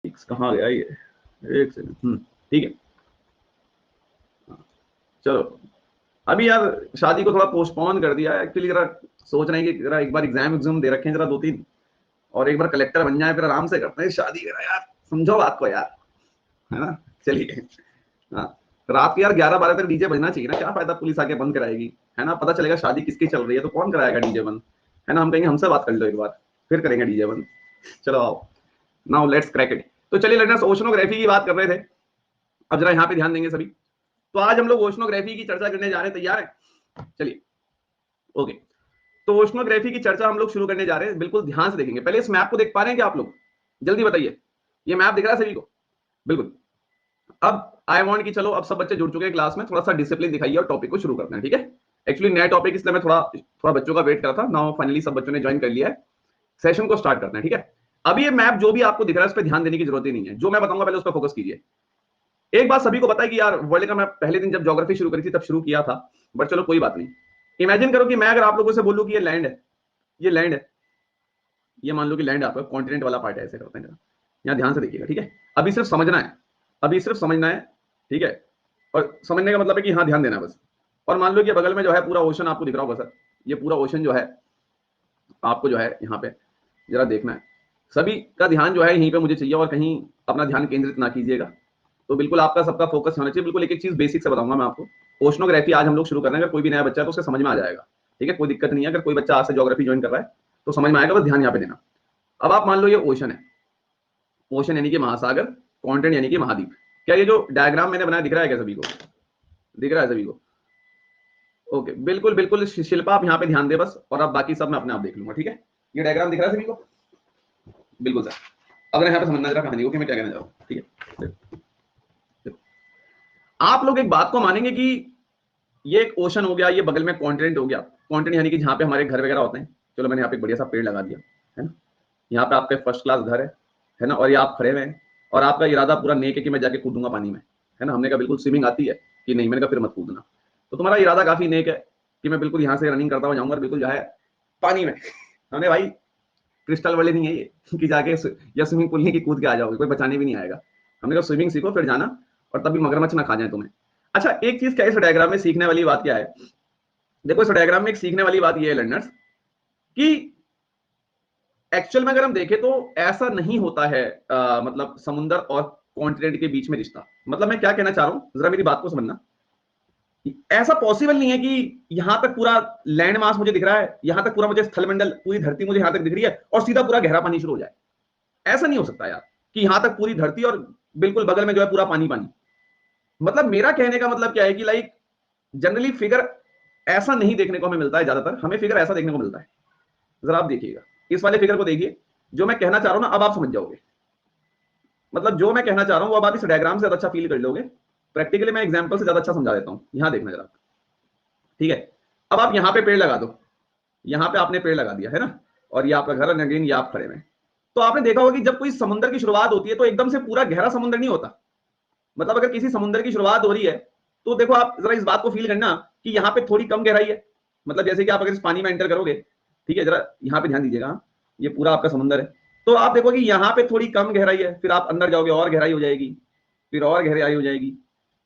कहाँ गया ये, एक सेकंड। ठीक है, चलो अभी यार शादी को थोड़ा पोस्टपोन कर दिया है एक्चुअली, जरा सोच रहे हैं कि जरा एक बार एग्जाम दे रखे हैं जरा 2-3, और एक बार कलेक्टर बन जाए फिर आराम से करते हैं शादी करा यार, समझो बात को यार, है ना। चलिए, हाँ, रात के यार 11-12 तक डीजे बजना चाहिए ना, क्या फायदा पुलिस आके बंद कराएगी, है ना, पता चलेगा शादी किसकी चल रही है तो कौन कराएगा डीजे बंद, है ना, हम कहेंगे हमसे बात कर लो एक बार, फिर करेंगे डीजे बंद। चलो आओ, नाउ लेट्स क्रैक इट। तो चलिए लर्नर्स, ओशनोग्राफी की बात कर रहे थे, अब जरा यहाँ पे ध्यान देंगे सभी। तो आज हम लोग ओशनोग्राफी की चर्चा करने जा रहे हैं, तैयार है? चलिए, ओके। तो ओशनोग्राफी की चर्चा हम लोग शुरू करने जा रहे हैं, बिल्कुल ध्यान से देखेंगे। पहले इस मैप को देख पा रहे हैं क्या आप लोग, जल्दी बताइए, ये मैप दिख रहा है सभी को? बिल्कुल। अब आई वांट कि चलो अब सब बच्चे जुड़ चुके हैं क्लास में, थोड़ा सा डिसिप्लिन दिखाइए और टॉपिक को शुरू करते हैं, ठीक है। एक्चुअली नया टॉपिक इसलिए मैं थोड़ा थोड़ा बच्चों का वेट कर रहा था, नाउ फाइनली सब बच्चों ने ज्वाइन कर लिया है, सेशन को स्टार्ट करते हैं, ठीक है। अभी ये मैप जो भी आपको दिख रहा है उस पर ध्यान देने की जरूरत ही नहीं है, जो मैं बताऊंगा पहले उस पर फोकस कीजिए। एक बात सभी को पता है कि यार वर्ल्ड का मैं पहले दिन जब ज्योग्राफी शुरू करी थी तब शुरू किया था, बट चलो कोई बात नहीं। इमेजिन करो कि मैं अगर आप लोगों से बोलूं कि ये लैंड है, ये लैंड है, ये मान लो कि लैंड आपका कॉन्टिनेंट वाला पार्ट है, ऐसे करते हैं, यहाँ ध्यान से देखिएगा, ठीक है। अभी सिर्फ समझना है, अभी सिर्फ समझना है, ठीक है। और समझने का मतलब है कि हाँ ध्यान देना है बस। और मान लो कि बगल में जो है पूरा ओशन आपको दिख रहा होगा सर, ये पूरा ओशन जो है आपको जो है यहाँ पे जरा देखना है, सभी का ध्यान जो है यहीं पे मुझे चाहिए, और कहीं अपना ध्यान केंद्रित ना कीजिएगा। तो बिल्कुल आपका सबका फोकस होना चाहिए, बिल्कुल एक एक चीज बेसिक से बताऊंगा मैं आपको। ओशनोग्राफी आज हम लोग शुरू कर रहे हैं, अगर कोई भी नया बच्चा है तो उससे समझ में आ जाएगा, ठीक है, कोई दिक्कत नहीं है। अगर कोई बच्चा आज से ज्योग्राफी ज्वाइन कर रहा है तो समझ में आएगा, बस ध्यान यहाँ पे देना। अब आप मान लो ये ओशन है, ओशन यानी कि महासागर, कॉन्टिनेंट यानी कि महाद्वीप। क्या ये जो डायग्राम मैंने बनाया दिख रहा है क्या सभी को, दिख रहा है सभी को? ओके, बिल्कुल बिल्कुल शिल्पा आप यहाँ पे ध्यान दे बस, और अब बाकी सब मैं अपने आप देख लूंगा, ठीक है। ये डायग्राम दिख रहा है सभी को? बिल्कुल सर। अगर यहाँ पे समझना जरा कहानी को कि मैं क्या कहना चाह रहा हूँ, ठीक है। देखो, आप लोग एक बात को मानेंगे कि ये एक ओशन हो गया, ये बगल में कॉन्टिनेंट हो गया, कॉन्टिनेंट यानी कि जहाँ पे हमारे घर वगैरह होते हैं। चलो मैंने यहाँ पे एक बढ़िया सा पेड़ लगा दिया, है ना, यहाँ पे आपके फर्स्ट क्लास घर है ना, और ये आप खड़े हुए हैं और आपका इरादा पूरा नेक है कि मैं जाके कूदूंगा पानी में, है ना। हमने कहा बिल्कुल स्विमिंग आती है कि नहीं, मैंने कहा फिर मत कूदना। तो तुम्हारा इरादा काफी नेक है कि मैं बिल्कुल यहाँ से रनिंग करता हुआ जाऊंगा और बिल्कुल जो है पानी में हमने भाई क्रिस्टल वाले नहीं है ये कि जाके या स्विमिंग पूल नहीं कि कूद के आ जाओगे, कोई बचाने भी नहीं आएगा। हमने कहा स्विमिंग सीखो फिर जाना, और तभी मगरमच्छ ना खा जाए तुम्हें। अच्छा, एक चीज क्या है इस डायग्राम में सीखने वाली बात क्या है, देखो इस डायग्राम में एक सीखने वाली बात ये है लर्नर्स कि एक्चुअल में अगर हम देखें तो ऐसा नहीं होता है, मतलब समुद्र और कॉन्टिनेंट के बीच में रिश्ता। मतलब मैं क्या कहना चाह रहा हूं, जरा मेरी बात को समझना। ऐसा पॉसिबल नहीं है कि यहां तक पूरा लैंड मास मुझे दिख रहा है, यहां तक पूरा मुझे स्थलमंडल, पूरी धरती मुझे यहां तक दिख रही है और सीधा पूरा गहरा पानी शुरू हो जाए। ऐसा नहीं हो सकता यार कि यहां तक पूरी धरती और बिल्कुल बगल में जो है पूरा पानी पानी। मतलब मेरा कहने का मतलब क्या है कि लाइक जनरली फिगर ऐसा नहीं देखने को हमें मिलता है, ज्यादातर हमें फिगर ऐसा देखने को मिलता है। जरा आप देखिएगा इस वाले फिगर को, देखिए जो मैं कहना चाह रहा हूं ना अब आप समझ जाओगे। मतलब जो मैं कहना चाह रहा हूं वो अब आप इस डायग्राम से ज्यादा अच्छा फील कर लोगे। प्रैक्टिकली मैं एग्जांपल से ज्यादा अच्छा समझा देता हूं, यहां देखना जरा, ठीक है। अब आप यहां पे पेड़ लगा दो, यहां पे आपने पेड़ लगा दिया है ना, और ये आपका घर, अगेन ये आप खड़े हैं। तो आपने देखा होगा कि जब कोई समुद्र की शुरुआत होती है तो एकदम से पूरा गहरा समुद्र नहीं होता। मतलब अगर किसी समुद्र की शुरुआत हो रही है तो देखो आप जरा इस बात को फील करना कि यहाँ पे थोड़ी कम गहराई है। मतलब जैसे कि आप अगर इस पानी में एंटर करोगे, ठीक है, जरा यहाँ पे ध्यान दीजिएगा, ये पूरा आपका समुद्र है, तो आप देखो कि यहाँ पे थोड़ी कम गहराई है, फिर आप अंदर जाओगे और गहराई हो जाएगी, फिर और गहराई हो जाएगी,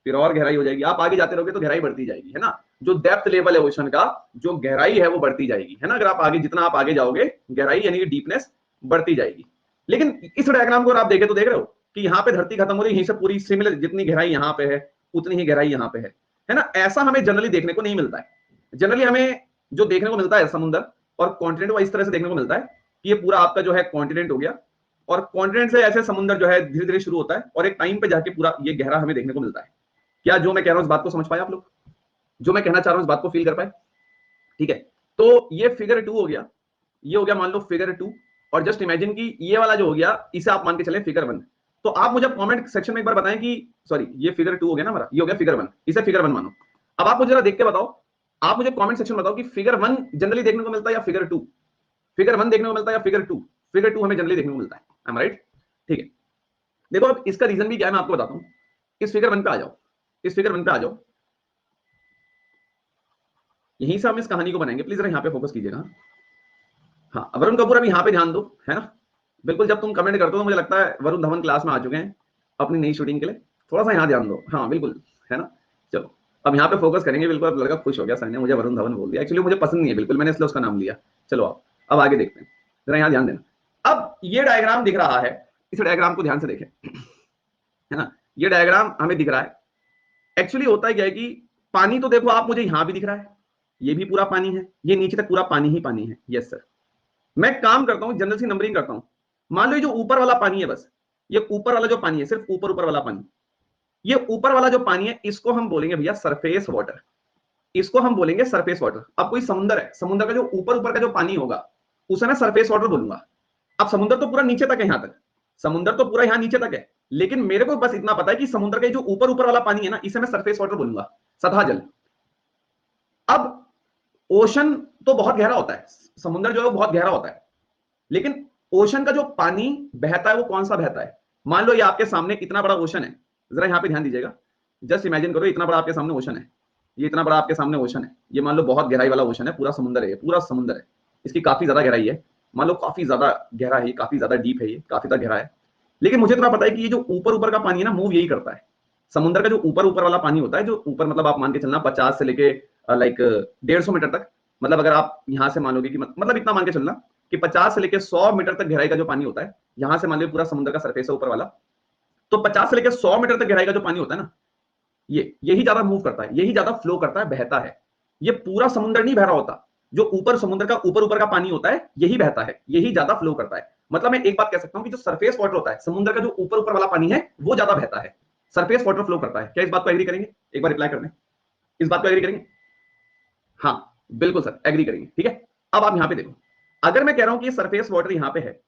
फिर और गहराई हो जाएगी। आप आगे जाते रहोगे तो गहराई बढ़ती जाएगी, है ना। जो डेप्थ लेवल है ओशन का, जो गहराई है वो बढ़ती जाएगी, है ना। अगर आप आगे जितना आप आगे जाओगे गहराई यानी कि डीपनेस बढ़ती जाएगी। लेकिन इस डायग्राम को आप देखें तो देख रहे हो कि यहाँ पे धरती खत्म हो रही है, यहीं से पूरी सिमिलर जितनी गहराई यहाँ पे है उतनी ही गहराई यहाँ पे है ना। ऐसा हमें जनरली देखने को नहीं मिलता है। जनरली हमें जो देखने को मिलता है समुद्र और कॉन्टिनेंट वो इस तरह से देखने को मिलता है कि ये पूरा आपका जो है कॉन्टिनेंट हो गया, और कॉन्टिनेंट से ऐसे समुद्र जो है धीरे धीरे शुरू होता है और एक टाइम पे जाके पूरा ये गहरा हमें देखने को मिलता है। क्या जो मैं कह रहा हूं इस बात को समझ पाए आप लोग, जो मैं कहना चाह रहा हूं इस बात को फील कर पाए? ठीक है, तो ये फिगर 2 हो गया, ये हो गया मान लो फिगर 2। और जस्ट इमेजिन कि ये वाला जो हो गया इसे आप मान के चले फिगर 1। तो आप मुझे कमेंट सेक्शन में एक बार बताएं कि सॉरी ये फिगर 2 हो गया ना हमारा, ये हो गया फिगर 1, इसे फिगर 1 मानो। अब आप मुझे जरा देख के बताओ, आप मुझे कमेंट सेक्शन में बताओ कि फिगर 1 जनरली देखने को मिलता है या फिगर 2? फिगर 1 देखने को मिलता है या फिगर 2? फिगर 2 हमें जनरली देखने को मिलता है, आई एम राइट? ठीक है, देखो अब इसका रीजन भी क्या है मैं आपको बताता हूं। इस फिगर 1 पे आ जाओ, इस फिगर 1 पे आ जाओ, यहीं से हम इस कहानी को बनाएंगे। प्लीज जरा यहाँ पे फोकस कीजिएगा। हाँ, वरुण कपूर अब यहाँ पे ध्यान दो, है ना, बिल्कुल जब तुम कमेंट करते हो तो मुझे लगता है वरुण धवन क्लास में आ चुके हैं अपनी नई शूटिंग के लिए, थोड़ा सा यहाँ ध्यान दो। हाँ बिल्कुल, है ना। चलो अब यहाँ पे फोकस करेंगे। बिल्कुल अब लड़का खुश हो गया, सर ने मुझे वरुण धवन बोल दिया। एक्चुअली मुझे पसंद नहीं है बिल्कुल, मैंने इसलिए उसका नाम लिया। चलो अब आगे देखते हैं, जरा यहाँ ध्यान देना। अब ये डायग्राम दिख रहा है, इस डायग्राम को ध्यान से देखें, है ना। ये डायग्राम हमें दिख रहा है। एक्चुअली होता क्या है कि पानी तो देखो आप, मुझे यहां भी दिख रहा है, ये भी पूरा पानी है, ये नीचे तक पूरा पानी ही पानी है। Yes sir. मैं काम करता हूं, जनरल सी नंबरिंग करता हूं। मान लो ये जो ऊपर वाला पानी है, बस ये ऊपर वाला जो पानी है, सिर्फ ऊपर ऊपर वाला पानी, ये ऊपर वाला जो पानी है इसको हम बोलेंगे भैया सरफेस वाटर। इसको हम बोलेंगे सरफेस वाटर। अब कोई समुद्र है, समुद्र का जो ऊपर ऊपर का जो पानी होगा उसे मैं सरफेस वाटर बोलूंगा। अब समुद्र तो पूरा नीचे तक है, यहां तक समुद्र तो पूरा यहां नीचे तक है, लेकिन मेरे को बस इतना पता है कि समुद्र का जो ऊपर ऊपर वाला पानी है ना, इसे मैं सरफेस वाटर बोलूंगा, सतह जल। अब ओशन तो बहुत गहरा होता है, समुद्र जो है वो बहुत गहरा होता है, लेकिन ओशन का जो पानी बहता है वो कौन सा बहता है। मान लो ये आपके सामने इतना बड़ा ओशन है, जरा यहां पे ध्यान दीजिएगा। जस्ट इमेजिन करो इतना बड़ा आपके सामने ओशन है, ये इतना बड़ा आपके सामने ओशन है, ये मान लो बहुत गहराई वाला ओशन है, पूरा समुद्र है, ये पूरा समुद्र है, इसकी काफी ज्यादा गहराई है, मान लो काफी ज्यादा गहरा है, काफी ज्यादा डीप है, ये काफी ज्यादा गहरा है। लेकिन मुझे इतना पता है कि ये जो ऊपर ऊपर का पानी है ना, मूव यही करता है। समुद्र का जो ऊपर ऊपर वाला पानी होता है, जो ऊपर मतलब आप मान के चलना 50 से लेके लाइक 150 मीटर तक, मतलब अगर आप यहां से मानोगे कि मतलब इतना मान के चलना कि 50 से लेके 100 मीटर तक गहराई का जो पानी होता है, यहां से मान लो पूरा समुद्र का सरफेस है ऊपर वाला, तो 50 से लेके 100 मीटर तक गहराई का जो पानी होता है ना, यही ज्यादा मूव करता है, यही ज्यादा फ्लो करता है, बहता है। ये पूरा समुद्र नहीं बह रहा होता, जो ऊपर समुद्र का ऊपर ऊपर का पानी होता है यही बहता है, यही ज्यादा फ्लो करता है। मतलब मैं एक बात कह सकता हूं कि जो सरफेस वाटर होता है, समुद्र का जो ऊपर ऊपर वाला पानी है वो ज्यादा बहता है, सरफेस वाटर फ्लो करता है। क्या इस बात को एग्री करेंगे? एक बार रिप्लाई कर दें, इस बात को एग्री करेंगे? हाँ बिल्कुल सर एग्री करेंगे, ठीक है। अब आप यहां पे देखो, अगर मैं कह रहा हूं कि ये सरफेस वाटर यहां पे है,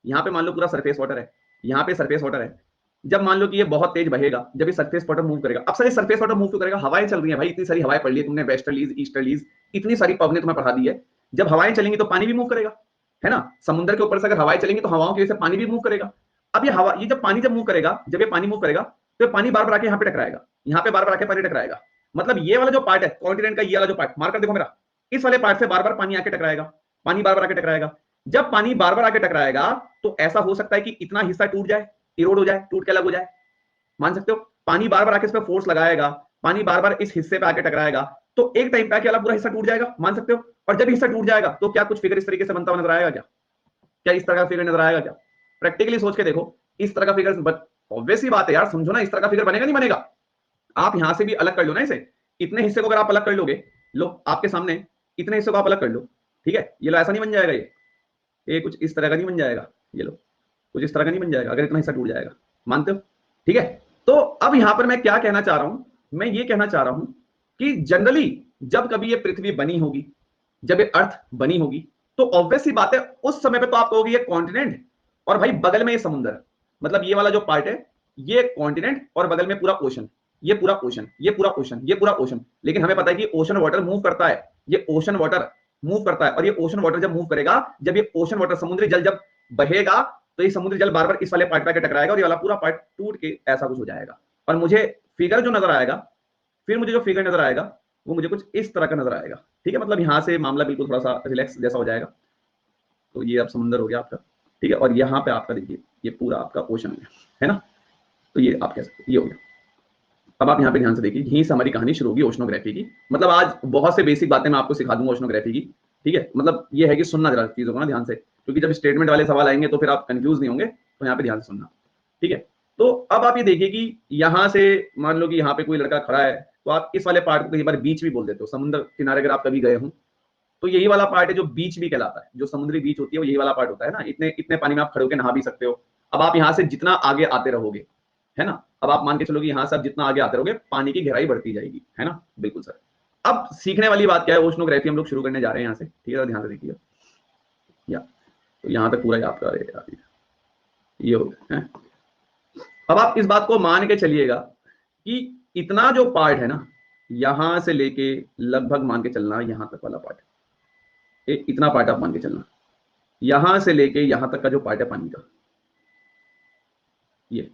यहां पे मान लो पूरा सरफेस वाटर है, यहां पे सरफेस वाटर है, जब मान लो कि ये बहुत तेज बहेगा, जब ये सरफेस वाटर मूव करेगा। अब सर ये सरफेस वाटर मूव क्यों करेगा? हवाएं चल रही हैं भाई, इतनी सारी हवाएं पढ़ ली है तुमने, वेस्टर्लीज ईस्टर्लीज, इतनी सारी पवने तुम्हें पढ़ा दी है। जब हवाएं चलेंगी तो पानी भी मूव करेगा, है ना। समुद्र के ऊपर से अगर हवाएं चलेंगी तो हवाओं की वजह से पानी भी मूव करेगा। अब ये हवा, ये जब पानी जब मूव करेगा, जब ये पानी मूव करेगा तो ये पानी बार बार आके यहाँ पे टकराएगा, यहाँ पे बार बार आके पानी टकराएगा। मतलब ये वाला जो पार्ट है कॉन्टिनेंट का, ये वाला जो पार्ट मार्कर देखो मेरा, इस वाले पार्ट से बार बार पानी आके टकराएगा, पानी बार बार आके टकराएगा। जब पानी बार बार आके टकराएगा तो ऐसा हो सकता है कि इतना हिस्सा टूट जाए, इरोड हो जाए, टूट के अलग हो जाए, मान सकते हो। पानी बार बार आके इस पे फोर्स लगाएगा, पानी बार बार इस हिस्से पे आके टकराएगा, तो एक टाइम पे आके वाला पूरा हिस्सा टूट जाएगा, मान सकते हो। और जब हिस्सा टूट जाएगा तो क्या कुछ फिगर इस तरीके से बनता हुआ नजर आएगा क्या? क्या इस तरह का फिगर नजर आएगा क्या? प्रैक्टिकली सोच के देखो, इस तरह का फिगर, ऑब्वियस ही बात है यार, समझो ना, इस तरह का फिगर बनेगा नहीं बनेगा? आप यहां से भी अलग कर लो ना इसे, इतने हिस्से को अगर आप अलग कर लोगे, लो आपके सामने इतने हिस्से को आप अलग कर लो, ठीक है, ये लो ऐसा नहीं बन जाएगा, ये कुछ इस तरह का नहीं बन जाएगा, ये लो कुछ इस तरह का नहीं बन जाएगा अगर इतना हिस्सा टूट जाएगा, मानते हो? ठीक है। तो अब यहां पर मैं क्या कहना चाह रहा हूं, मैं ये कहना चाह रहा हूं कि जनरली जब कभी ये पृथ्वी बनी होगी, जब ये अर्थ बनी होगी, तो ऑब्वियस सी बात है उस समय पे तो आप कहोगे ये कॉन्टिनेंट और भाई बगल में ये समुद्र, मतलब ये वाला जो पार्ट है ये कॉन्टिनेंट और बगल में पूरा ओशन, ये पूरा ओशन, ये पूरा ओशन, ये पूरा ओशन। लेकिन हमें पता है कि ओशन वाटर मूव करता है, ये ओशन वाटर मूव करता है, और ये ओशन वाटर जब मूव करेगा, जब ये ओशन वाटर समुद्री जल जब बहेगा, तो ये समुद्री जल बार बार इस वाले पार्ट पे टकराएगा और ये वाला पूरा पार्ट टूट के ऐसा कुछ हो जाएगा। और मुझे फिगर जो नजर आएगा, फिर मुझे जो फिगर नजर आएगा वो मुझे कुछ इस तरह का नजर आएगा, ठीक है। मतलब यहां से मामला बिल्कुल थोड़ा सा रिलैक्स जैसा हो जाएगा। तो ये अब समुद्र हो गया आपका, ठीक है, और यहाँ पे आपका देखिए ये पूरा आपका ओशन है ना। तो ये आप कह सकते, ये हो गया। अब आप यहाँ पे ध्यान से देखिए, यहीं से हमारी कहानी शुरू होगी ओशनोग्राफी की। मतलब आज बहुत से बेसिक बातें मैं आपको सिखा दूंगा ओशनोग्राफी की, ठीक है। मतलब ये है कि सुनना जरा चीजों को ना ध्यान से, क्योंकि जब स्टेटमेंट वाले सवाल आएंगे तो फिर आप कंफ्यूज नहीं होंगे, तो यहाँ पे ध्यान से सुनना, ठीक है। तो अब आप ये देखिए कि यहाँ से मान लो कि यहाँ पे कोई लड़का खड़ा है, तो आप इस वाले पार्ट को कई बार बीच भी बोल देते हो। समुद्र किनारे अगर आप कभी गए हो तो यही वाला पार्ट है जो बीच भी कहलाता है, जो समुद्री बीच होती है वो यही वाला पार्ट होता है ना। इतने इतने पानी में आप खड़े होकर नहा भी सकते हो। अब आप यहाँ से जितना आगे आते रहोगे, है ना, अब आप मान के चलो कि यहाँ से आप जितना आगे आते रहोगे पानी की गहराई बढ़ती जाएगी, है ना। बिल्कुल सर। अब सीखने वाली बात क्या है, ओशनोग्राफी हम लोग शुरू करने जा रहे हैं यहाँ से, ठीक है, ध्यान से देखिए। या तो यहाँ तक पूरा आपका ये हो गया है। अब आप इस बात को मान के चलिएगा कि इतना जो पार्ट है ना, यहां से लेके लगभग मान के चलना यहां तक वाला पार्ट, इतना पार्ट आप मान के चलना, यहां से लेके यहां तक का जो पार्ट है पानी का, ये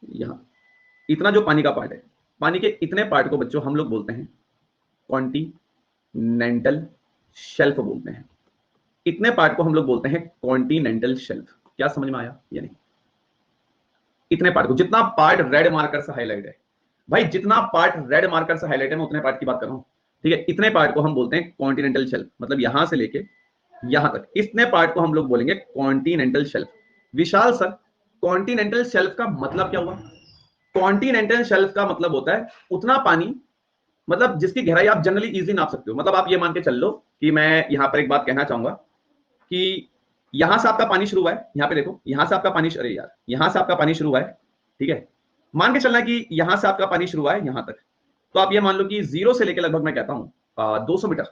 यहां इतना जो पानी का पार्ट है, पानी के इतने पार्ट को बच्चों हम लोग बोलते हैं कॉन्टिनेंटल शेल्फ बोलते हैं। इतने पार्ट को हम लोग बोलते हैं कॉन्टिनेंटल शेल्फ। क्या समझ में आया या नहीं? इतने पार्ट को, जितना पार्ट रेड मार्कर से हाईलाइट है भाई, जितना पार्ट रेड मार्कर से हाईलाइट है मैं उतने पार्ट की बात कर रहा हूं, ठीक है? इतने पार्ट को हम बोलते हैं कॉन्टिनेंटल शेल्फ, मतलब यहां से लेके यहां तक इतने पार्ट को हम लोग बोलेंगे कॉन्टिनेंटल शेल्फ। विशाल सर, कॉन्टिनेंटल शेल्फ का मतलब क्या हुआ? कॉन्टिनेंटल शेल्फ का मतलब होता है उतना पानी, मतलब जिसकी गहराई आप जनरली इजीली नाप सकते हो। मतलब आप ये मान के चल लो कि मैं यहां पर एक बात कहना चाहूंगा कि यहां से आपका पानी शुरू हुआ है, यहां पे देखो, यहां से आपका पानी, अरे यार, यहां से आपका पानी शुरू हुआ है, ठीक है? मान के चलना कि यहां से आपका पानी शुरू हुआ है यहां तक, तो आप ये मान लो कि जीरो से लेके लगभग मैं कहता हूं 200 मीटर,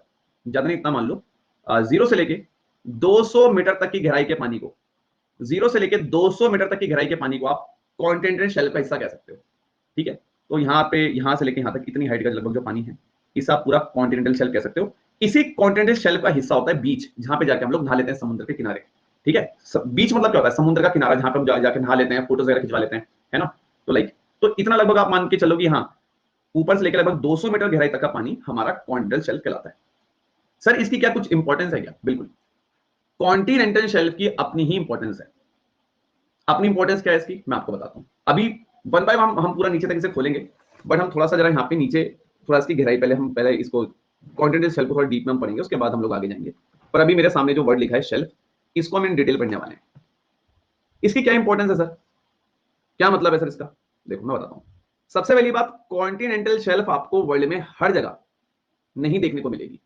ज्यादा नहीं इतना मान लो, जीरो से लेके 200 मीटर तक की गहराई के पानी को, जीरो से लेके 200 मीटर तक की गहराई के पानी को आप कॉन्टिनेंटल शेल्फ का हिस्सा कह सकते हो, ठीक है? तो यहाँ पे, यहां से लेके यहां तक इतनी हाइट का लगभग जो पानी है, इसे आप पूरा कॉन्टिनेंटल शेल्फ कह सकते हो। इसी कॉन्टिनेंटल शेल्फ का हिस्सा होता है बीच, जहां पे जाके हम लोग नहा लेते हैं समुद्र के किनारे, ठीक है? बीच मतलब क्या होता है? समुद्र का किनारा, जहां पे हम जाके नहा लेते हैं, फोटोज वगैरह खिंचवा लेते हैं, है ना? तो लाइक, तो इतना लगभग आप मान के चलो कि हाँ, ऊपर से लेकर लगभग 200 मीटर गहराई तक का पानी हमारा कॉन्टिनेंटल शेल्फ कहलाता है। सर इसकी क्या कुछ इंपॉर्टेंस है क्या? बिल्कुल, कॉन्टिनेंटल शेल्फ की अपनी ही इंपॉर्टेंस है। अपनी इंपॉर्टेंस क्या है इसकी, मैं आपको बताता हूं। अभी वन बाय वन हम पूरा नीचे तक इसे खोलेंगे, बट हम थोड़ा सा जरा यहाँ पे नीचे, थोड़ा इसकी गहराई पहले इसको कॉन्टिनेंटल शेल्फ को थोड़ा डीप में हम पढ़ेंगे, उसके बाद हम लोग आगे जाएंगे। पर अभी मेरे सामने जो वर्ड लिखा है शेल्फ, इसको हम इन डिटेल पढ़ने वाले हैं। इसकी क्या इंपॉर्टेंस है सर, क्या मतलब है सर इसका? देखो मैं बताता हूं। सबसे पहली बात, कॉन्टिनेंटल शेल्फ आपको वर्ल्ड में हर जगह नहीं देखने को मिलेगी।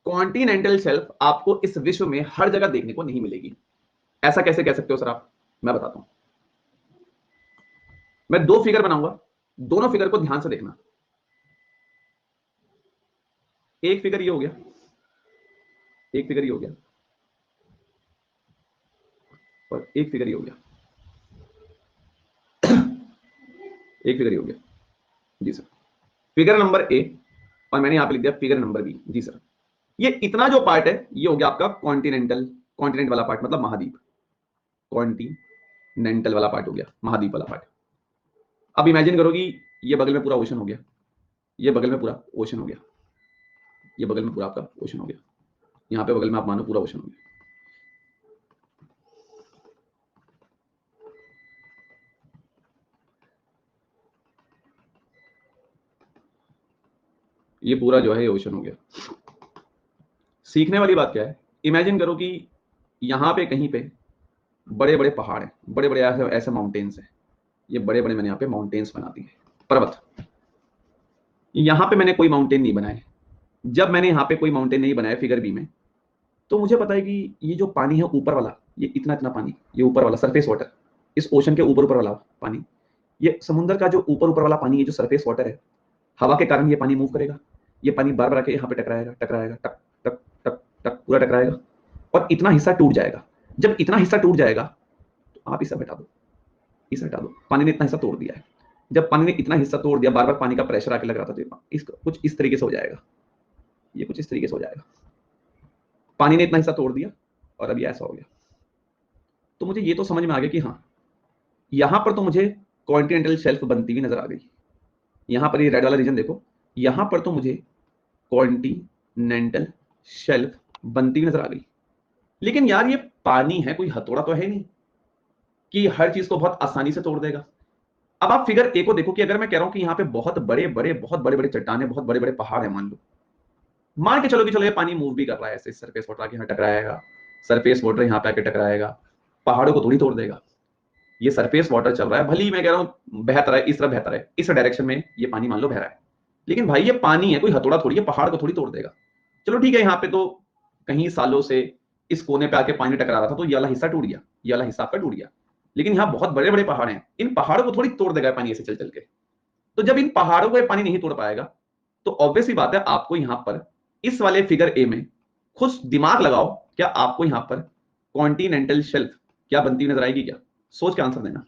कॉन्टिनेंटल शेल्फ आपको इस विश्व में हर जगह देखने को नहीं मिलेगी। ऐसा कैसे कह सकते हो सर आप? मैं बताता हूं। मैं दो फिगर बनाऊंगा, दोनों फिगर को ध्यान से देखना। एक फिगर ये हो गया, एक फिगर ये हो गया, और एक फिगर ये हो गया, एक फिगर ये हो गया जी सर, फिगर नंबर ए, और मैंने यहां पे लिख दिया फिगर नंबर बी जी सर। ये इतना जो पार्ट है ये हो गया आपका कॉन्टिनेंटल, कॉन्टिनेंट वाला पार्ट मतलब महाद्वीप, कॉन्टिनेंटल वाला पार्ट हो गया, महाद्वीप वाला पार्ट। अब इमेजिन करो कि ये बगल में पूरा ओशन हो गया, ये बगल में पूरा ओशन हो गया, ये बगल में पूरा आपका ओशन हो गया, यहां पे बगल में आप मानो पूरा ओशन हो गया। ये पूरा जो है ओशन हो गया। सीखने वाली बात क्या है, इमेजिन करो कि यहां पे कहीं पे बड़े बड़े पहाड़ हैं, बड़े बड़े ऐसे ऐसे माउंटेन्स हैं, ये बड़े बड़े मैंने यहाँ पे माउंटेन्स बना दिए, पर्वत। यहाँ पे मैंने कोई माउंटेन नहीं बनाए। जब मैंने यहाँ पे कोई माउंटेन नहीं बनाया फिगर बी में, तो मुझे पता है कि ये जो पानी है ऊपर वाला, ये इतना इतना पानी, ये ऊपर वाला सरफेस वाटर, इस ओशन के ऊपर ऊपर वाला पानी, ये समुद्र का जो ऊपर ऊपर वाला पानी, ये जो सरफेस वाटर है, हवा के कारण ये पानी मूव करेगा, ये पानी बार बार आके यहाँ पे टकराएगा, टकराएगा, टक टक टक टक, पूरा टकराएगा और इतना हिस्सा टूट जाएगा। जब इतना हिस्सा टूट जाएगा तो आप इसे हटा दो, इसे हटा दो, पानी ने इतना हिस्सा तोड़ दिया है। जब पानी ने इतना हिस्सा तोड़ दिया, बार बार पानी का प्रेशर आके लग रहा था, तो इसका कुछ इस तरीके से हो जाएगा, ये कुछ इस तरीके से हो जाएगा। पानी ने इतना हिस्सा तोड़ दिया और अब ये ऐसा हो गया। तो मुझे ये तो समझ में आ गया कि हाँ, यहां पर तो मुझे कॉन्टिनेंटल शेल्फ बनती हुई नजर आ गई। यहां पर ये रेड वाला रीजन देखो, यहां पर तो मुझे कॉन्टिनेंटल शेल्फ बनती हुई नजर आ गई। लेकिन यार ये पानी है, कोई हथौड़ा तो है नहीं कि हर चीज को बहुत आसानी से तोड़ देगा। अब आप फिगर ए को देखो कि अगर मैं कह रहा हूं कि यहाँ पे बहुत बड़े बड़े चट्टाने, बहुत बड़े बड़े पहाड़ है, मान के चलो कि चलो ये पानी मूव भी कर रहा है ऐसे, सरफेस वाटर आके यहाँ टकराएगा, सरफेस वाटर यहाँ पे आके टकराएगा, पहाड़ों को थोड़ी तोड़ देगा। ये सरफेस वाटर चल रहा है, भली मैं कह रहा हूँ बेहतर है, इस तरह बेहतर है, इस डायरेक्शन में ये पानी मान लो बह रहा है, लेकिन भाई ये पानी है, कोई हथौड़ा थोड़ी है, पहाड़ को थोड़ी तोड़ देगा। चलो ठीक है, यहाँ पे तो कहीं सालों से इस कोने पे आके पानी टकरा रहा था, तो ये वाला हिस्सा टूट गया, ये वाला हिस्सा आपका टूट गया, लेकिन यहाँ बहुत बड़े बड़े पहाड़ हैं, इन पहाड़ों को थोड़ी तोड़ देगा पानी ऐसे चल चल के। तो जब इन पहाड़ों को पानी नहीं तोड़ पाएगा, तो ऑब्वियस ही बात है, आपको यहाँ पर इस वाले फिगर ए में खुद दिमाग लगाओ, क्या आपको यहाँ पर कॉन्टिनेंटल शेल्फ क्या बनती नजर आएगी? क्या सोच के आंसर देना,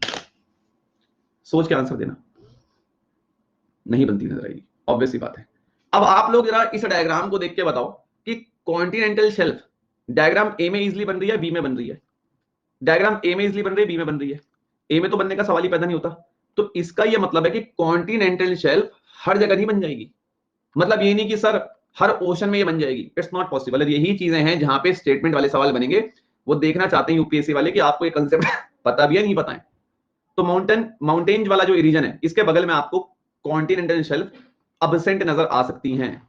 सोच के आंसर देना। नहीं बनती नजर आएगी, ऑब्वियस ही बात है। अब आप लोग जरा इस डायग्राम को देख के बताओ कि कॉन्टिनेंटल शेल्फ डायग्राम ए में इजीली बन रही है, बी में बन रही है? डायग्राम ए में इजीली बन रही है, बी में बन रही है? ए में तो बनने का सवाल ही पैदा नहीं होता। तो इसका यह मतलब है कि कॉन्टिनेंटल शेल्फ हर जगह नहीं बन जाएगी। मतलब ये नहीं कि सर हर ओशन में ये बन जाएगी, इट्स नॉट पॉसिबल। यही चीजें हैं जहां पे स्टेटमेंट वाले सवाल बनेंगे, वो देखना चाहते हैं यूपीएससी वाले कि आपको ये कंसेप्ट पता भी है नहीं पता है। तो माउंटेन वाला जो रीजन है, इसके बगल में आपको कॉन्टिनेंटल शेल्फ अबसेंट नजर आ सकती हैं,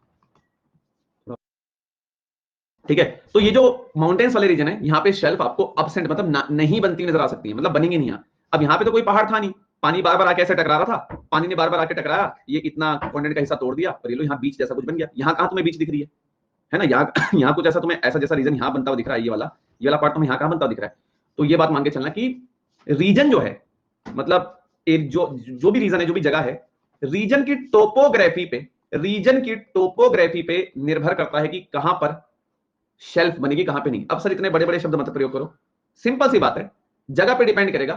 ठीक है। तो ये जो माउंटेन्स वाले रीजन है, यहाँ पे शेल्फ आपको अबसेंट मतलब नहीं बनती नजर आ सकती है, मतलब बनेंगे नहीं। यहाँ अब यहाँ पे तो कोई पहाड़ था नहीं, पानी बार बार आके ऐसे टकरा रहा था, पानी ने बार बार आके टकराया, ये इतना कॉन्टिनेंट का हिस्सा तोड़ दिया और ये लो यहाँ बीच जैसा कुछ बन गया। यहाँ कहाँ तुम्हें बीच दिख रही है ना, यहाँ यहाँ कुछ ऐसा तुम्हें ऐसा जैसा रीजन यहाँ बनता हुआ दिख रहा है, ये वाला पार्ट तुम्हें यहाँ कहाँ बनता हुआ दिख रहा है। तो ये बात मान के चलना कि रीजन जो है, मतलब जो भी रीजन है, जो भी जगह है, रीजन की टोपोग्राफी पे निर्भर करता है कि कहां पर शेल्फ बनेगी कहां पे नहीं। अब सर इतने बड़े बड़े शब्द मत प्रयोग करो, सिंपल सी बात है, जगह पे डिपेंड करेगा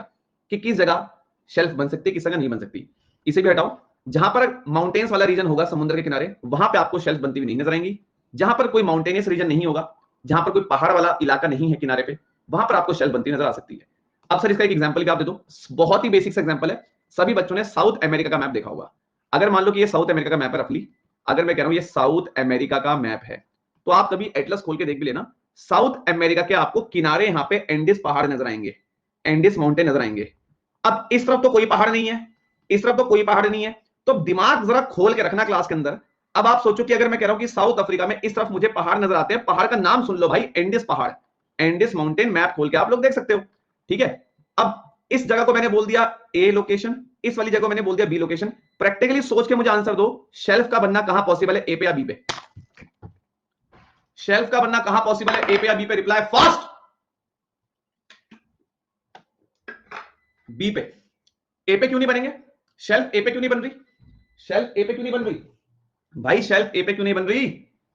कि किस जगह शेल्फ बन सकती है, किस जगह नहीं बन सकती। इसे भी हटाओ, जहां पर माउंटेन्स वाला रीजन होगा समुद्र के किनारे, वहां पे आपको शेल्फ बनती हुई नहीं नजर आएंगी। जहां पर कोई माउंटेनियस रीजन नहीं होगा, जहां पर कोई पहाड़ वाला इलाका नहीं है किनारे पे, वहां पर आपको शेल्फ बनती नजर आ सकती है। अब सर इसका एक एग्जांपल क्या आप दे दो, बहुत ही बेसिक सा एग्जांपल है, सभी बच्चों ने साउथ अमेरिका का मैप देखा होगा। अगर मान लो कि ये साउथ अमेरिका का मैप है रफली, अगर मैं कह रहा हूं ये साउथ अमेरिका का मैप है, तो आप कभी एटलस खोल के देख भी लेना, साउथ अमेरिका के आपको किनारे यहां पे एंडिस पहाड़ नजर आएंगे, एंडिस माउंटेन नजर आएंगे। अब इस तरफ तो कोई पहाड़ नहीं है, इस तरफ तो कोई पहाड़ नहीं है, तो दिमाग जरा खोल के रखना क्लास के अंदर। अब आप सोचो कि अगर मैं कह रहा हूं कि साउथ अफ्रीका में इस तरफ मुझे पहाड़ नजर आते हैं, पहाड़ का नाम सुन लो भाई, एंडिस पहाड़, एंडिस माउंटेन, मैप खोल के आप लोग देख सकते हो, ठीक है। अब इस जगह को मैंने बोल दिया ए लोकेशन, इस वाली जगह को मैंने बोल दिया बी लोकेशन। प्रैक्टिकली सोच के मुझे आंसर दो, शेल्फ का बनना कहां पॉसिबल है, ए पे या बी पे? शेल्फ का बनना कहां पॉसिबल है, ए पे या बी पे? Reply fast. बी पे। ए पे क्यों नहीं बनेंगे? शेल्फ ए पे क्यों नहीं बन रही? शेल्फ ए पे क्यों नहीं बन रही भाई? शेल्फ ए पे क्यों नहीं बन रही?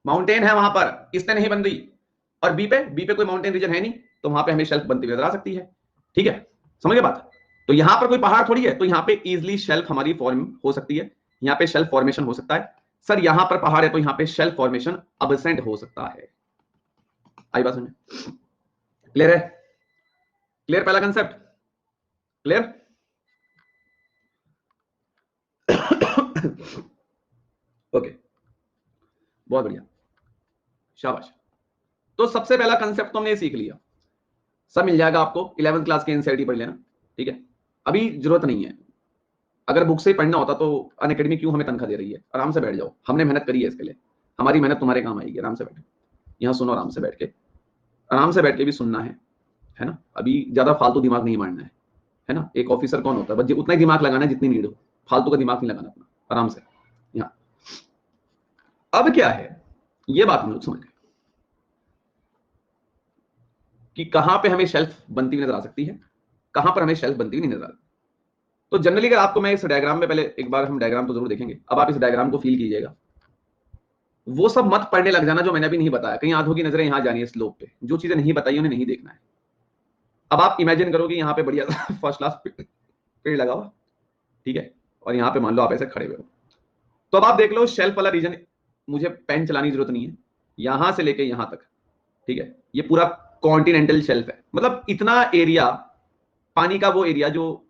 माउंटेन है वहां पर, इससे नहीं बन रही। और बी पे कोई माउंटेन रीजन है नहीं, तो वहां पे हमें शेल्फ बनती हुई नजर आ सकती है, ठीक है। समझ गए बात? तो यहां पर कोई पहाड़ थोड़ी है, तो यहां पे इजीली शेल्फ हमारी फॉर्म हो सकती है, यहां पे शेल्फ फॉर्मेशन हो सकता है। सर यहां पर पहाड़ है तो यहां पे शेल्फ फॉर्मेशन अबसेंट हो सकता है। आई बात समझ? क्लियर है? क्लियर पहला कंसेप्ट? क्लियर? ओके, बहुत बढ़िया, शाबाश। तो सबसे पहला कंसेप्ट तो हमने सीख लिया, सब मिल जाएगा आपको, 11th क्लास के एनसीईआरटी पढ़ लेना, ठीक है। अभी जरूरत नहीं है, अगर बुक से ही पढ़ना होता तो अनअकैडमी क्यों हमें तनख्वाह दे रही है? आराम से बैठ जाओ, हमने मेहनत करी है इसके लिए, हमारी मेहनत तुम्हारे काम आएगी। आराम से बैठो, यहाँ सुनो, आराम से बैठ के, आराम से बैठ के भी सुनना है ना। अभी ज्यादा फालतू दिमाग नहीं मारना है ना। एक ऑफिसर कौन होता है, बस उतना ही दिमाग लगाना है जितनी नीड हो, फालतू का दिमाग नहीं लगाना अपना, आराम से। यहाँ अब क्या है, ये बात हम लोग समझ गए कि कहां पे हमें शेल्फ बनती हुई नजर आ सकती है, कहां पर हमें शेल्फ बनती हुई नहीं नजर आती। तो जनरली अगर आपको मैं इस डायग्राम में, पहले एक बार हम डायग्राम तो जरूर देखेंगे, अब आप इस डायग्राम को फील कीजिएगा, वो सब मत पढ़ने लग जाना जो मैंने अभी नहीं बताया, कहीं आंखों की नजरें यहां जानी है स्लोप पे, जो चीजें नहीं बताई उन्हें नहीं देखना है। अब आप इमेजिन करो कि यहाँ पे बढ़िया फर्स्ट क्लास पेड़ लगा हुआ, ठीक है, और यहाँ पे मान लो आप ऐसे खड़े हुए हो, तो अब आप देख लो शेल्फ वाला रीजन, मुझे पेन चलाने की जरूरत नहीं है, यहां से लेके यहां तक, ठीक है, ये पूरा कॉन्टिनेंटल शेल्फ है। मतलब इतना एरिया, पानी का वो एरिया जो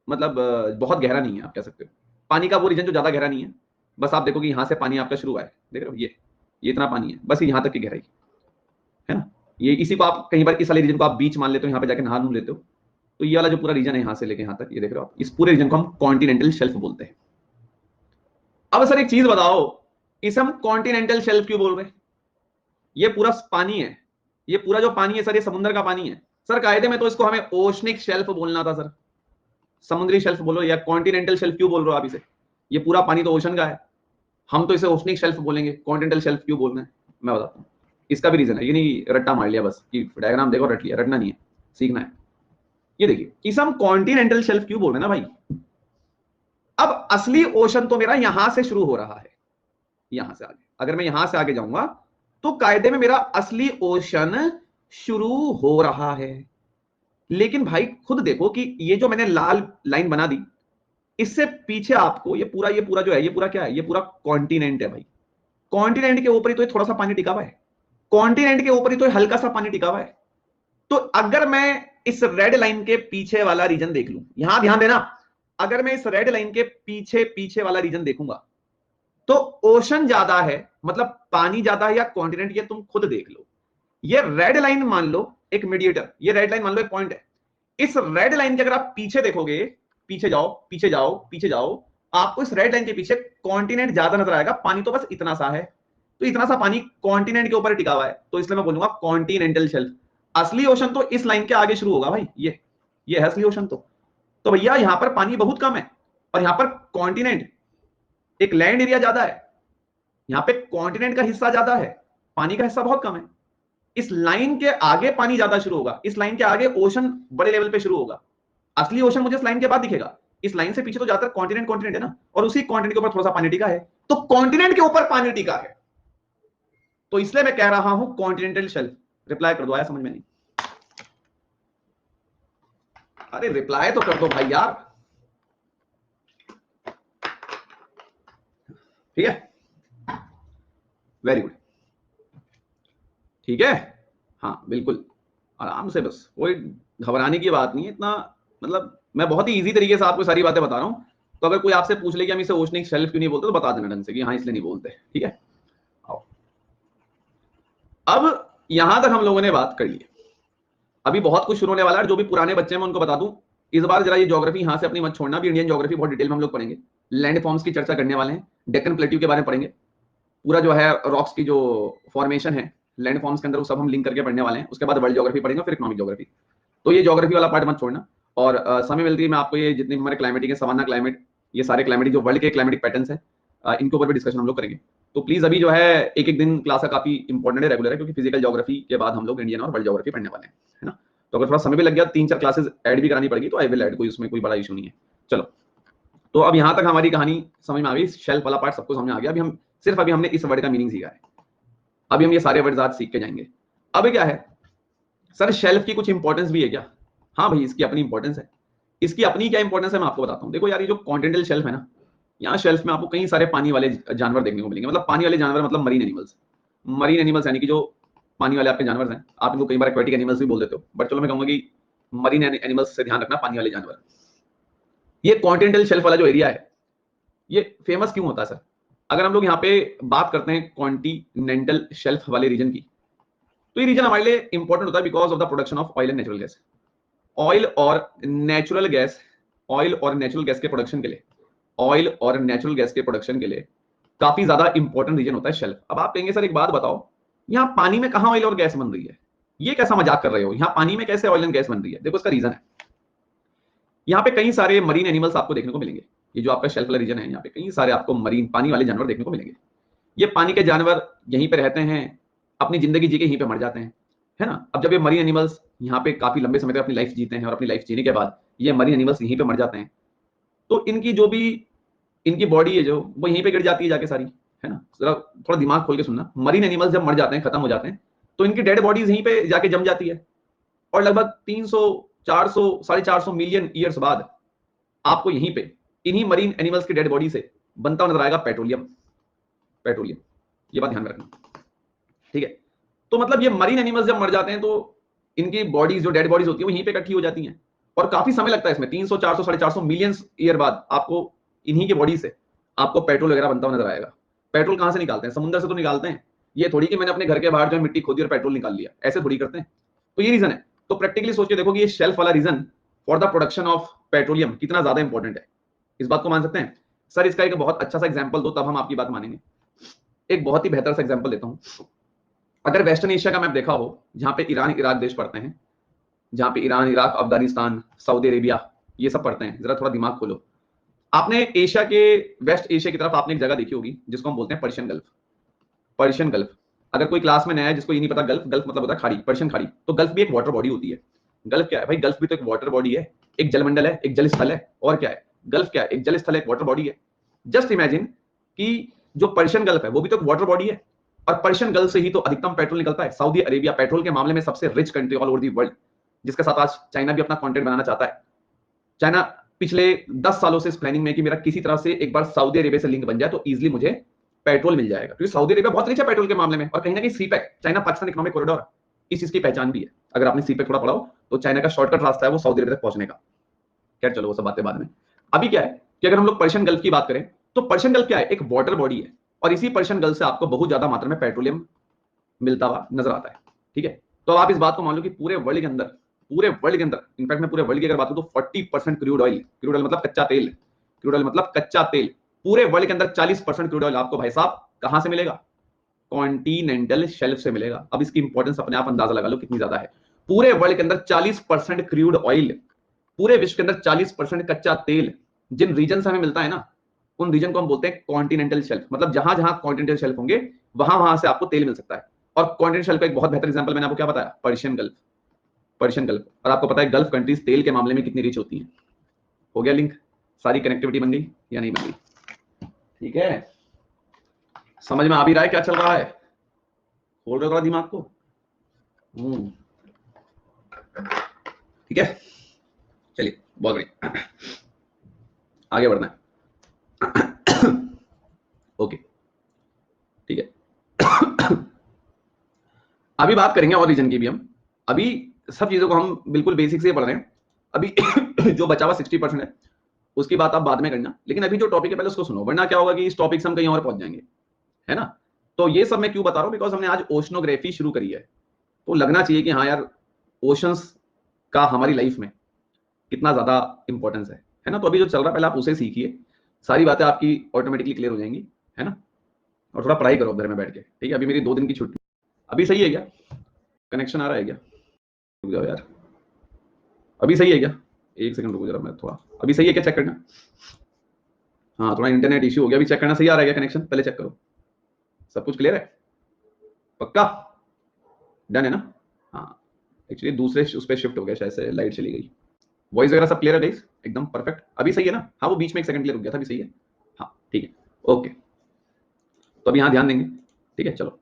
मतलब बहुत गहरा नहीं है, आप कह सकते हो पानी का वो रीजन जो ज्यादा गहरा नहीं है। बस आप देखो कि यहां से पानी आपका शुरू हुआ है, देख रहे हो ये इतना पानी है, बस यहां तक की गहराई है ना। ये इसी को आप कई बार इस वाले रीजन को आप बीच मान लेते हो, यहाँ पे जाके नहा नू लेते हो, तो ये वाला जो पूरा रीजन है यहां से लेके यहां तक, ये देख रहे हो आप, इस पूरे रीजन को हम कॉन्टिनेंटल शेल्फ बोलते हैं। अब सर एक चीज बताओ, इसे हम कॉन्टिनेंटल शेल्फ क्यों बोल रहे हैं? ये पूरा पानी है, ये पूरा जो पानी है सर, ये समुद्र का पानी है सर। कायदे में तो इसको हमें ओशनिक शेल्फ बोलना था सर, समुद्री शेल्फ बोलो या कॉन्टिनेंटल शेल्फ क्यों बोल रहे हो आप इसे? ये पूरा पानी तो ओशन का है, हम तो इसे ओशनिक शेल्फ बोलेंगे, कॉन्टिनेंटल शेल्फ क्यों बोलना है मैं बताता हूँ। इसका भी रीजन है, ये नहीं रट्टा मार लिया बस कि डायग्राम देखो रट लिया, रटना नहीं है, सीखना है। ये देखिए, इसे हम कॉन्टिनेंटल शेल्फ क्यों बोल रहे हैं ना भाई। अब असली ओशन तो मेरा यहां से शुरू हो रहा है, यहां से आगे, अगर मैं यहां से आगे जाऊंगा तो कायदे में मेरा असली ओशन शुरू हो रहा है। लेकिन भाई खुद देखो कि ये जो मैंने लाल लाइन बना दी, इससे पीछे आपको ये पूरा जो है, ये पूरा क्या है, ये पूरा कॉन्टिनेंट है भाई। कॉन्टिनेंट के ऊपर ही तो थोड़ा सा पानी टिका हुआ है, कॉन्टिनेंट के ऊपर ही तो हल्का सा पानी टिका हुआ है। तो अगर मैं इस रेड लाइन के पीछे वाला रीजन देख लूं, यहां ध्यान देना, अगर मैं इस रेड लाइन के पीछे वाला रीजन देखूंगा, तो ओशन ज्यादा है मतलब पानी ज्यादा है या कॉन्टिनेंट, ये तुम खुद देख लो। ये रेड लाइन मान लो एक मीडिएटर, ये रेड लाइन मान लो एक पॉइंट है। इस रेड लाइन के अगर आप पीछे देखोगे, पीछे जाओ पीछे जाओ पीछे जाओ, आपको इस रेड लाइन के पीछे कॉन्टिनेंट ज्यादा नजर आएगा, पानी तो बस इतना सा है। तो इतना सा पानी कॉन्टिनेंट के ऊपर टिका हुआ है, तो इसलिए मैं बोलूंगा कॉन्टिनेंटल शेल्फ। असली ओशन तो इस लाइन के आगे शुरू होगा भाई, ये है असली ओशन। तो भैया यहां पर पानी बहुत कम है और यहां पर कॉन्टिनेंट, एक लैंड एरिया ज्यादा है, यहां पे कॉन्टिनेंट का हिस्सा ज्यादा है, पानी का हिस्सा बहुत कम है। इस लाइन के आगे पानी ज्यादा शुरू होगा, इस लाइन के आगे ओशन बड़े लेवल पे शुरू होगा। असली ओशन मुझे इस लाइन के बाद दिखेगा, इस लाइन से पीछे तो ज्यादातर कॉन्टिनेंट है ना, और उसी कॉन्टिनेंट के ऊपर थोड़ा सा पानी टिका है, तो कॉन्टिनेंट के ऊपर पानी टिका है, तो इसलिए मैं कह रहा हूं कॉन्टिनेंटल शेल्फ। रिप्लाई कर दो, आया समझ में नहीं? अरे रिप्लाई तो कर दो भाई यार। ठीक है, वेरी गुड, ठीक है। हाँ बिल्कुल आराम से, बस कोई घबराने की बात नहीं है इतना। मतलब मैं बहुत ही इजी तरीके से आपको सारी बातें बता रहा हूं, तो अगर कोई आपसे पूछ ले कि हम इसे ओशनिक शेल्फ क्यों नहीं बोलते, तो बता देना ढंग से कि हाँ इसलिए नहीं बोलते। ठीक है, आओ अब यहां तक हम लोगों ने बात कर ली। अभी बहुत कुछ शुरू होने वाला है, जो भी पुराने बच्चे हैं मैं उनको बता दूं, इस बार जरा ये ज्योग्राफी यहां से अपनी मत छोड़ना भी। इंडियन ज्योग्राफी बहुत डिटेल में हम लोग पढ़ेंगे, लैंड फॉर्म्स की चर्चा करने वाले हैं, डेक्कन प्लेट्यू के बारे में पढ़ेंगे, पूरा जो है रॉक्स की जो फॉर्मेशन है लैंड फॉर्म्स के अंदर, वो सब हम लिंक करके पढ़ने वाले हैं। उसके बाद वर्ल्ड ज्योग्राफी पढ़ेंगे, फिर इकोनॉमिक ज्योग्राफी। तो ये ज्योग्राफी वाला पार्ट मत छोड़ना, और समय मिलती है मैं आपको ये जितने हमारे क्लाइमेटिक है, सवाना क्लाइमेट, ये सारे क्लाइमेटिक जो वर्ल्ड के क्लाइमेटिक पैटर्न्स है, इनके ऊपर भी डिस्कशन हम लोग करेंगे। तो प्लीज अभी जो है एक एक दिन क्लास का काफी इंपॉर्टेंट है, रेगुलर है, क्योंकि फिजिकल ज्योग्राफी के बाद हम लोग इंडियन और वर्ल्ड ज्योग्राफी पढ़ने वाले हैं, है ना। तो अगर थोड़ा समय भी लग गया, 3-4 क्लासेस ऐड भी करानी पड़ेगी, तो आई विल ऐड, कोई उसमें कोई बड़ा इशू नहीं है। चलो, तो अब यहां तक हमारी कहानी समझ में आ गई, शेल्फ वाला पार्ट सबको समझ में आ गया। अभी हमने इस वर्ड का मीनिंग सीखा है, अभी हम ये सारे वर्ड्स आज सीख के जाएंगे। अब क्या है सर, शेल्फ की कुछ इंपॉर्टेंस भी है क्या? हाँ भाई, इसकी अपनी इंपॉर्टेंस है। इसकी अपनी क्या इंपॉर्टेंस है मैं आपको बताता हूँ। देखो यार, ये जो कॉन्टिनेंटल शेल्फ है ना, यहाँ शेल्फ में आपको कई सारे पानी वाले जानवर देखने को मिलेंगे। मतलब पानी वाले जानवर मतलब मरीन एनिमल्स, मरीन एनिमल्स यानी कि जो पानी वाले आपके जानवर हैं। आप इनको कई बार एक्वेटिक एनिमल्स भी बोल देते हो, बट चलो मैं कहूंगा कि मरीन एनिमल्स से ध्यान रखना, पानी वाले जानवर। ये कॉन्टिनेंटल शेल्फ वाला जो एरिया है, ये फेमस क्यों होता है सर? अगर हम लोग यहाँ पे बात करते हैं कॉन्टिनेंटल शेल्फ वाले रीजन की, तो ये रीजन हमारे लिए इंपॉर्टेंट होता है because of the production of oil and natural gas. Oil और नेचुरल गैस, ऑयल और नेचुरल गैस के प्रोडक्शन के लिए, ऑयल और नेचुरल गैस के प्रोडक्शन के लिए काफी ज्यादा इंपॉर्टेंट रीजन होता है शेल्फ। अब आप कहेंगे सर एक बात बताओ, यहाँ पानी में कहां ऑयल और गैस बन रही है? ये कैसा मजाक कर रहे हो, यहाँ पानी में कैसे ऑयल एंड गैस बन रही है? देखो इसका रीजन है, यहाँ पे कई सारे मरीन एनिमल्स आपको देखने को मिलेंगे। ये जो आपका शेल्फ वाला रीजन है, यहाँ पे कई सारे आपको मरीन पानी वाले जानवर देखने को मिलेंगे। ये पानी के जानवर यहीं पे रहते हैं, अपनी जिंदगी जी के यहीं पे मर जाते हैं, है ना। अब जब ये मरीन एनिमल्स यहाँ पे काफी लंबे समय तक अपनी लाइफ जीते हैं, और अपनी लाइफ जीने के बाद ये मरीन एनिमल्स यहीं पे मर जाते हैं, तो इनकी जो भी इनकी बॉडी है जो, वो यहीं पे गिर जाती है जाके सारी, है ना। जरा थोड़ा दिमाग खोल के सुनना, मरीन एनिमल्स जब मर जाते हैं, खत्म हो जाते हैं, तो इनकी डेड बॉडीज यहीं पे जाके जम जाती है, और लगभग 300, 400, 450 मिलियन ईयर्स बाद आपको यहीं पे इन्हीं मरीन एनिमल्स की डेड बॉडी से बनता हुआ नजर आएगा पेट्रोलियम। पेट्रोलियम, ये बात ध्यान में रखना, ठीक है। तो मतलब ये मरीन एनिमल्स जब मर जाते हैं, तो इनकी बॉडीज जो डेड बॉडीज होती है, वो यहीं पे इकट्ठी हो जाती हैं, और काफी समय लगता है इसमें, 300, 400, 450 मिलियन ईयर बाद आपको इन्हीं की बॉडी से आपको पेट्रोल वगैरह बनता हुआ नजर आएगा। पेट्रोल कहां से निकालते हैं? समुद्र से तो निकालते हैं। ये थोड़ी कि मैंने अपने घर के बाहर जो मिट्टी खोदी और पेट्रोल निकाल लिया, ऐसे थोड़ी करते हैं। तो ये रीजन है। तो प्रैक्टिकली सोच के देखो कि ये शेल्फ वाला region for the production of petroleum कितना ज्यादा इंपॉर्टेंट है। इस बात को मान सकते हैं सर? इसका एक बहुत अच्छा सा एग्जांपल दो, तब हम आपकी बात मानेंगे। एक बहुत ही बेहतर सा एग्जांपल देता हूं। अगर वेस्टर्न एशिया का मैप देखा हो, जहां पे ईरान इराक देश पड़ते हैं, जहां पे Iran Iraq Afghanistan Saudi Arabia ये सब पड़ते हैं, जरा थोड़ा दिमाग खोलो। आपने एशिया के, वेस्ट एशिया की तरफ आपने एक जगह देखी होगी जिसको हम बोलते हैं पर्शियन गल्फ। पर्शियन गल्फ, अगर कोई क्लास में नया है जिसको ये नहीं पता, गल्फ, गल्फ मतलब होता है खाड़ी, पर्शियन खाड़ी। तो गल्फ भी एक वाटर बॉडी होती है। गल्फ क्या है भाई? गल्फ भी तो एक वाटर बॉडी है, एक जलमंडल है, एक जल स्थल है, और क्या है? गल्फ क्या है? एक जल स्थल है, एक वाटर बॉडी है। जस्ट इमेजिन कि जो पर्शियन गल्फ है वो भी तो एक वाटर बॉडी है, और पर्शियन गल्फ से ही तो अधिकतम पेट्रोल निकलता है। सऊदी अरेबिया पेट्रोल के मामले में सबसे rich country all over the world, जिसके साथ आज चाइना भी अपना कंटेंट बनाना चाहता है। चाइना पिछले 10 सालों से इस प्लानिंग में कि मेरा किसी तरह से एक बार सऊदी अरेबिया से लिंक बन जाए तो इजीली मुझे पेट्रोल मिल जाएगा, क्योंकि सऊदी अरेबिया बहुत रिच है पेट्रोल के मामले में। और कहीं ना कहीं CPEC, China Pakistan economic corridor, इस चीज की पहचान भी है। अगर आपने सीपैक थोड़ा पढ़ा हो तो चाइना का शॉर्टकट रास्ता है वो सऊदी अरेबिया तक पहुंचने का। खैर चलो वो सब बातें बाद में। अभी क्या है कि अगर हम लोग पर्शियन गल्फ की बात करें, तो पर्शियन गल्फ क्या है? एक वाटर बॉडी है। और इसी पर्शियन गल्फ से आपको बहुत ज्यादा मात्रा में पेट्रोलियम मिलता हुआ नजर आता है। ठीक है, तो आप इस बात को मान लो कि पूरे वर्ल्ड के अंदर इनफैक्ट मैं पूरे वर्ल्ड की अगर बात करूं तो 40% क्रूड ऑयल मतलब कच्चा तेल, क्रूड ऑयल मतलब कच्चा तेल, पूरे वर्ल्ड के अंदर 40% क्रूड ऑयल आपको भाई साहब कहां से मिलेगा? कॉन्टिनेंटल शेल्फ से मिलेगा। अब इसकी इंपॉर्टेंस अपने आप अंदाजा लगा लो कितनी ज्यादा है। पूरे वर्ल्ड के अंदर 40% क्रूड ऑयल, पूरे विश्व के अंदर 40% कच्चा तेल जिन रीजन से हमें मिलता है ना, उन रीजन को हम बोलते हैं कॉन्टिनेंटल शेल्फ। मतलब जहां जहां कॉन्टिनेंटल शेल्फ होंगे वहां वहां से आपको तेल मिल सकता है। और कॉन्टिनेंटल शेल्फ का एक बहुत बेहतर एग्जांपल मैंने आपको क्या बताया? Persian gulf. पर्शियन गल्फ, और आपको पता है गल्फ कंट्रीज तेल के मामले में कितनी रिच होती हैं। हो गया लिंक? सारी कनेक्टिविटी बन गई या नहीं बन गई? ठीक है, समझ में आ भी रहा है क्या चल रहा है? खोल रहे हो थोड़ा दिमाग को। ठीक है, चलिए बहुत बढ़िया, आगे बढ़ना है। ओके ठीक है। अभी बात करेंगे और रीजन की भी हम। अभी सब चीजों को हम बिल्कुल बेसिक से पढ़ रहे हैं। अभी जो बचा हुआ 60% है उसकी बात आप बाद में करना, लेकिन अभी जो टॉपिक है पहले उसको सुनो, वरना क्या होगा कि इस टॉपिक से हम कहीं और पहुंच जाएंगे, है ना। तो ये सब मैं क्यों बता रहा हूं? बिकॉज हमने आज ओशनोग्राफी शुरू करी है, तो लगना चाहिए कि हाँ यार ओशंस का हमारी लाइफ में कितना ज्यादा इंपॉर्टेंस है ना। तो अभी जो चल रहा है पहले आप उसे सीखिए, सारी बातें आपकी ऑटोमेटिकली क्लियर हो जाएंगी, है ना। और थोड़ा पढ़ाई करो घर में बैठ के, ठीक है। अभी मेरी 2 दिन की छुट्टी। अभी सही है क्या? कनेक्शन आ रहा है क्या? रुक जाओ यार, अभी सही है क्या? एक सेकंड रुको जरा, मैं थोड़ा, अभी सही है क्या चेक करना। हाँ थोड़ा इंटरनेट इश्यू हो गया, अभी चेक करना सही आ रहा है क्या कनेक्शन, पहले चेक करो। सब कुछ क्लियर है? पक्का डन है ना? हाँ एक्चुअली दूसरे उस पर शिफ्ट हो गया शायद से, लाइट चली गई। वॉइस वगैरह सब क्लियर है गाइस? एकदम परफेक्ट, अभी सही है ना? हाँ वो बीच में 1 सेकंड के लिए रुक गया था, अभी सही है। हाँ ठीक है ओके, तो अभी यहाँ ध्यान देंगे, ठीक है। चलो,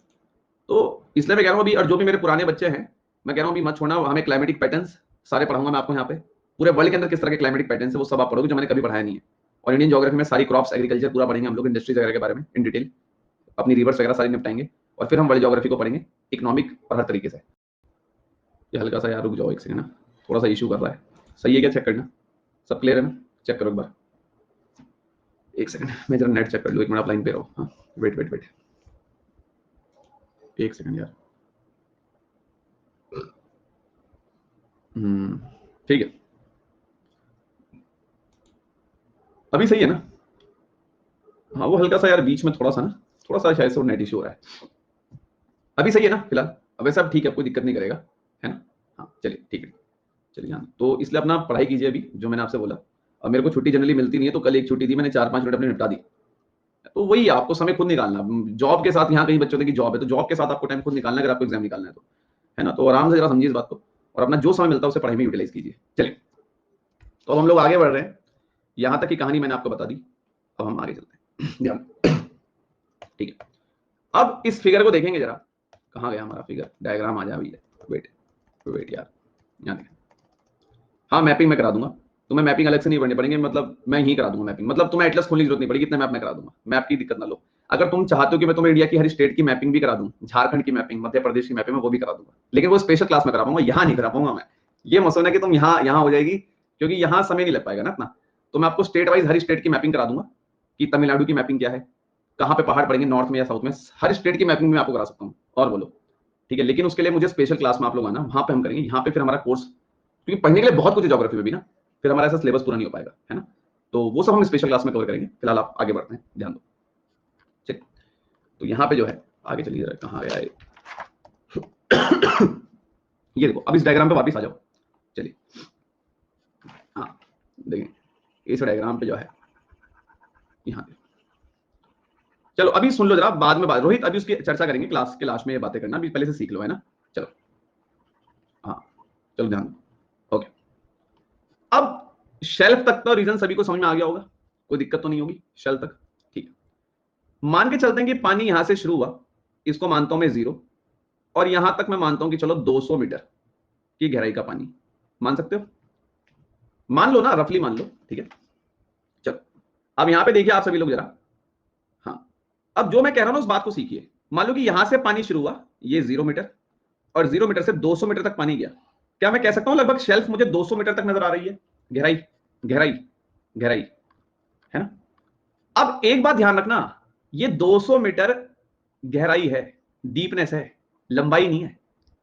तो इसलिए मैं कह रहा हूँ अभी, और जो भी मेरे पुराने बच्चे हैं मैं कह रहा हूँ अभी मत छोड़ना, हमें क्लाइमेटिक पैटर्न्स सारे पढ़ाऊंगा मैं आपको यहाँ पे। पूरे वर्ल्ड के अंदर किस तरह के क्लाइमेटिक पैटर्न्स है वो सब आप पढ़ोगे, जो मैंने कभी पढ़ाया नहीं है। और इंडियन ज्योग्राफी में सारी क्रॉप्स एग्रीकल्चर पूरा पढ़ेंगे हम लोग, इंडस्ट्रीज वगैरह के बारे में इन डिटेल, अपनी रिवर्स वगैरह सारी निपटाएंगे। और फिर हम वर्ल्ड ज्योग्राफी को पढ़ेंगे, इकोनॉमिक और हर तरीके से। ये हल्का सा यार रुक जाओ 1 सेकंड ना, थोड़ा सा इशू कर रहा है। सही है क्या चेक करना? सब क्लियर है ना? चेक करो एक बार, 1 सेकंड मैं जरा नेट चेक कर लूँ, 1 मिनट आप लाइन पे रहो। हाँ वेट 1 सेकंड यार। ठीक है, अभी सही है ना? हाँ वो हल्का सा यार बीच में थोड़ा सा शायद से नेट इशू हो रहा है। अभी सही है ना फिलहाल? अब वैसे अब ठीक है, कोई दिक्कत नहीं करेगा, है ना। हाँ चलिए ठीक है, चलिए हाँ। तो इसलिए अपना पढ़ाई कीजिए अभी, जो मैंने आपसे बोला। अब मेरे को छुट्टी जनरली मिलती नहीं है, तो कल एक छुट्टी थी, मैंने 4-5 मिनट अपने निपटा दी। तो वही आपको समय खुद निकालना, जॉब के साथ, यहाँ कहीं बच्चों की जॉब है तो जॉब के साथ आपको टाइम खुद निकालना है, अगर आपको एग्जाम निकालना है तो, है ना। तो आराम से जरा समझिए इस बात को, और अपना जो समय मिलता है उसे पढ़ाई में यूटिलाइज कीजिए। चलिए, तो अब हम लोग आगे बढ़ रहे हैं, यहाँ तक की कहानी मैंने आपको बता दी, अब हम आगे चलते हैं। ध्यान, ठीक है। अब इस फिगर को देखेंगे जरा, कहाँ गया हमारा फिगर डायग्राम? आ जा भैया, वेट यार, यहाँ देखें। हाँ मैपिंग मैं करा दूंगा, तुम्हें मैपिंग अलग से नहीं करनी पड़ेंगे, मतलब मैं ही करा दूंगा मैपिंग, मतलब तुम्हें एटलस खोलने की जरूरत नहीं पड़ेगी, इतना मैप मैं करा दूंगा, मैप की दिक्कत ना लो। अगर तुम चाहते हो कि मैं तुम्हें इंडिया की हर स्टेट की मैपिंग भी करा दूं, झारखंड की मैपिंग, मध्य प्रदेश की मैपिंग, वो भी करा दूंगा, लेकिन वो स्पेशल क्लास में करा पाऊंगा, यहाँ नहीं करा पाऊंगा मैं। ये मत सोचना कि तुम यहाँ हो जाएगी, क्योंकि यहाँ समय नहीं लग पाएगा ना इतना। तो मैं आपको स्टेट वाइज हर स्टेट की मैपिंग करा दूंगा, कि तमिलनाडु की मैपिंग क्या है, कहाँ पे पहाड़ पड़ेंगे, नॉर्थ में या साउथ में, हर स्टेट की मैपिंग मैं आपको करा सकता हूँ। और बोलो, ठीक है। लेकिन उसके लिए मुझे स्पेशल क्लास में आप लोग आना, वहां पे हम करेंगे, यहाँ पे फिर हमारा कोर्स, क्योंकि पढ़ने के लिए बहुत कुछ है ज्योग्राफी में भी ना, फिर हमारा ऐसा सिलेबस पूरा नहीं हो पाएगा, है ना। तो वो सब हम स्पेशल क्लास में कवर करेंगे, फिलहाल आप आगे बढ़ते हैं, ध्यान दो। चलिए, तो यहाँ पे जो है, आगे चलिए जरा, कहाँ गया है ये देखो, अब इस डायग्राम पे वापस आ जाओ। चलिए, हाँ देखिए इस डायग्राम पे जो है, यहाँ पे, चलो अभी सुन लो जरा, बाद में बात, रोहित अभी उसकी चर्चा करेंगे क्लास के लास्ट में, ये बातें करना अभी पहले से सीख लो, है ना। चलो हाँ, चलो ध्यान दो, ओके। अब शेल्फ तक तो रीजन सभी को समझ में आ गया होगा, कोई दिक्कत तो नहीं होगी शेल्फ तक, ठीक है। मान के चलते हैं कि पानी यहां से शुरू हुआ, इसको मानता हूं मैं 0, और यहां तक मैं मानता हूं कि चलो 200 मीटर की गहराई का पानी, मान सकते हो? मान लो ना, रफली मान लो, ठीक है। चलो अब यहां पे देखिए आप सभी लोग जरा, हाँ अब जो मैं कह रहा हूं ना उस बात को सीखिए। मान लो कि यहां से पानी शुरू हुआ, ये 0 मीटर, और 0 मीटर से 200 मीटर तक पानी गया। क्या मैं कह सकता हूं लगभग शेल्फ मुझे 200 मीटर तक नजर आ रही है, गहराई, गहराई, गहराई, है ना। अब एक बात ध्यान रखना, ये 200 मीटर गहराई है, डीपनेस है, लंबाई नहीं है।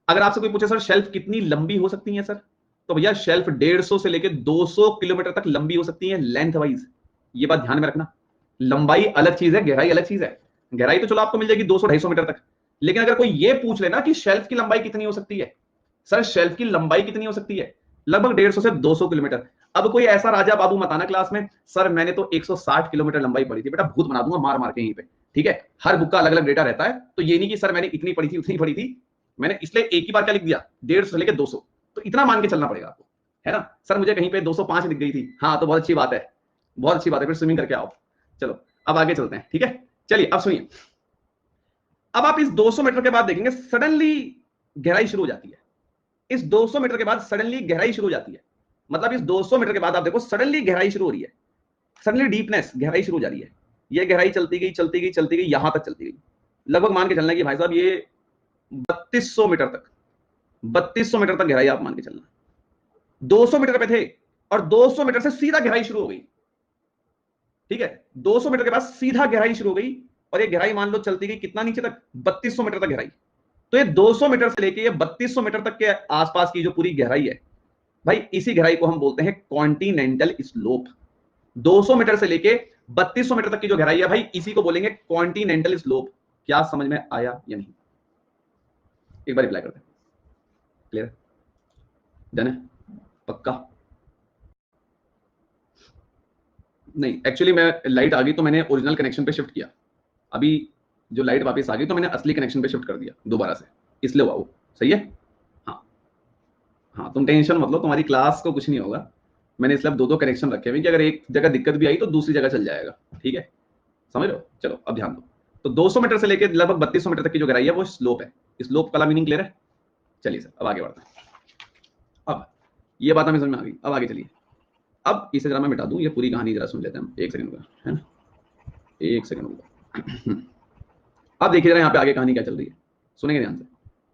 अगर आपसे कोई पूछे सर शेल्फ कितनी लंबी हो सकती है सर, तो भैया शेल्फ 150 से लेकर 200 किलोमीटर तक लंबी हो सकती है लेंथ वाइज। ये बात ध्यान में रखना, लंबाई अलग चीज है, गहराई अलग चीज है। गहराई तो चलो आपको मिल जाएगी 200-250 मीटर तक, लेकिन अगर कोई ये पूछ लेना कि शेल्फ की लंबाई कितनी हो सकती है, सर शेल्फ की लंबाई कितनी हो सकती है, लगभग 150 से 200 किलोमीटर। अब कोई ऐसा राजा बाबू मत आना क्लास में सर मैंने तो 160 किलोमीटर लंबाई पढ़ी थी, बेटा भूत बना दूंगा मार मार के यहीं पे, ठीक है। हर बुक का अलग अलग डेटा रहता है, तो ये नहीं कि सर मैंने इतनी पढ़ी थी उतनी पढ़ी थी, मैंने इसलिए एक ही बार क्या लिख दिया 150 से लेकर 200, तो इतना मान के चलना पड़ेगा आपको, है ना। सर मुझे कहीं पे 205 लिख गई थी, हाँ तो बहुत अच्छी बात है, बहुत अच्छी बात है, फिर स्विमिंग करके आओ। चलो अब आगे चलते हैं, ठीक है। चलिए अब सुनिए, अब आप इस 200 मीटर के बाद देखेंगे सडनली गहराई शुरू हो जाती है। इस 200 मीटर के बाद सडनली गहराई शुरू हो जाती है, मतलब इस 200 मीटर के बाद आप देखो सडनली गहराई शुरू हो रही है, सडनली डीपनेस गहराई शुरू हो जा रही है। ये गहराई चलती गई चलती गई चलती गई यहां तक चलती गई, लगभग मान के चलना कि भाई साहब ये 3200 मीटर तक, 3200 मीटर तक गहराई आप मान के चलना। 200 मीटर पे थे और 200 मीटर से सीधा गहराई शुरू हो गई, ठीक है। 200 मीटर के बाद सीधा गहराई शुरू हो गई और ये गहराई मान लो चलती गई कितना नीचे तक, 3200 मीटर तक गहराई। तो ये 200 मीटर से लेके ये 3200 मीटर तक के आसपास की जो पूरी गहराई है भाई, इसी गहराई को हम बोलते हैं कॉन्टिनेंटल स्लोप। 200 मीटर से लेके 3200 मीटर तक की जो गहराई है भाई, इसी को बोलेंगे कॉन्टिनेंटल स्लोप। क्या समझ में आया या नहीं, एक बार रिप्लाई करते हैं। क्लियर, डन है, पक्का? नहीं एक्चुअली मैं लाइट आ गई तो मैंने ओरिजिनल कनेक्शन पे शिफ्ट किया, अभी जो लाइट वापस आ गई तो मैंने असली कनेक्शन पे शिफ्ट कर दिया दोबारा से, इसलिए हुआ वो। सही है, हाँ हाँ तुम टेंशन मत लो, तुम्हारी क्लास को कुछ नहीं होगा। मैंने इसलिए अब 2-2 कनेक्शन रखे हुए कि अगर एक जगह दिक्कत भी आई तो दूसरी जगह चल जाएगा, ठीक है, समझ रहे हो। चलो अब ध्यान दो, तो 200 मीटर से लेकर लगभग 3200 मीटर तक की जो गहराई है वो स्लोप है। स्लोप का मीनिंग क्लियर है? चलिए सर अब आगे बढ़ते हैं। अब ये बात हमें समझ में आ गई, अब आगे चलिए। अब इसे जरा मैं मिटा दूं, ये पूरी कहानी जरा सुन लेते हैं हम, एक सेकंड का, है ना, एक सेकंड का। अब देखिए जरा यहाँ पे आगे कहानी क्या चल रही है, सुनेंगे ध्यान से,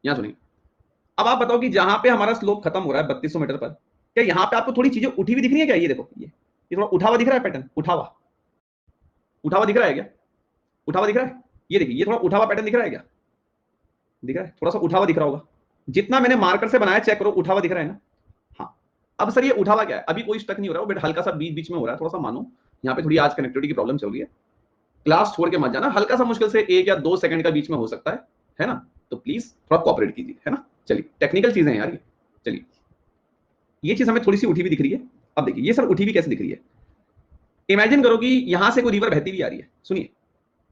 यहाँ सुनेंगे। अब आप बताओ कि जहां पे हमारा स्लोप खत्म हो रहा है 3200 मीटर पर, क्या यहाँ पे आपको थोड़ी चीजें उठी हुई दिख रही है क्या? ये देखो, ये थोड़ा उठा हुआ दिख रहा है पैटर्न, उठा हुआ दिख रहा है क्या? उठा हुआ दिख रहा है, ये देखिए ये थोड़ा उठा हुआ पैटर्न दिख रहा है क्या? दिख रहा है, थोड़ा सा उठा हुआ दिख रहा होगा, जितना मैंने मार्कर से बनाया चेक करो, उठा हुआ दिख रहा है ना। हाँ अब सर ये उठा हुआ क्या है? अभी कोई स्टक नहीं हो रहा है, बट हल्का सा बीच बीच में हो रहा है, थोड़ा सा मानो यहाँ पे थोड़ी आज कनेक्टिविटी की प्रॉब्लम चल रही है। क्लास छोड़ के मत जाना, हल्का सा मुश्किल से 1 या 2 सेकंड का बीच में हो सकता है ना, तो प्लीज थोड़ा कोऑपरेट कीजिए, है ना। चलिए टेक्निकल चीजें हैं यार ये। चलिए ये चीज हमें थोड़ी सी उठी हुई दिख रही है। अब देखिए ये सर उठी हुई कैसे दिख रही है, इमेजिन करो कि यहां से कोई रिवर बहती हुई आ रही है, सुनिए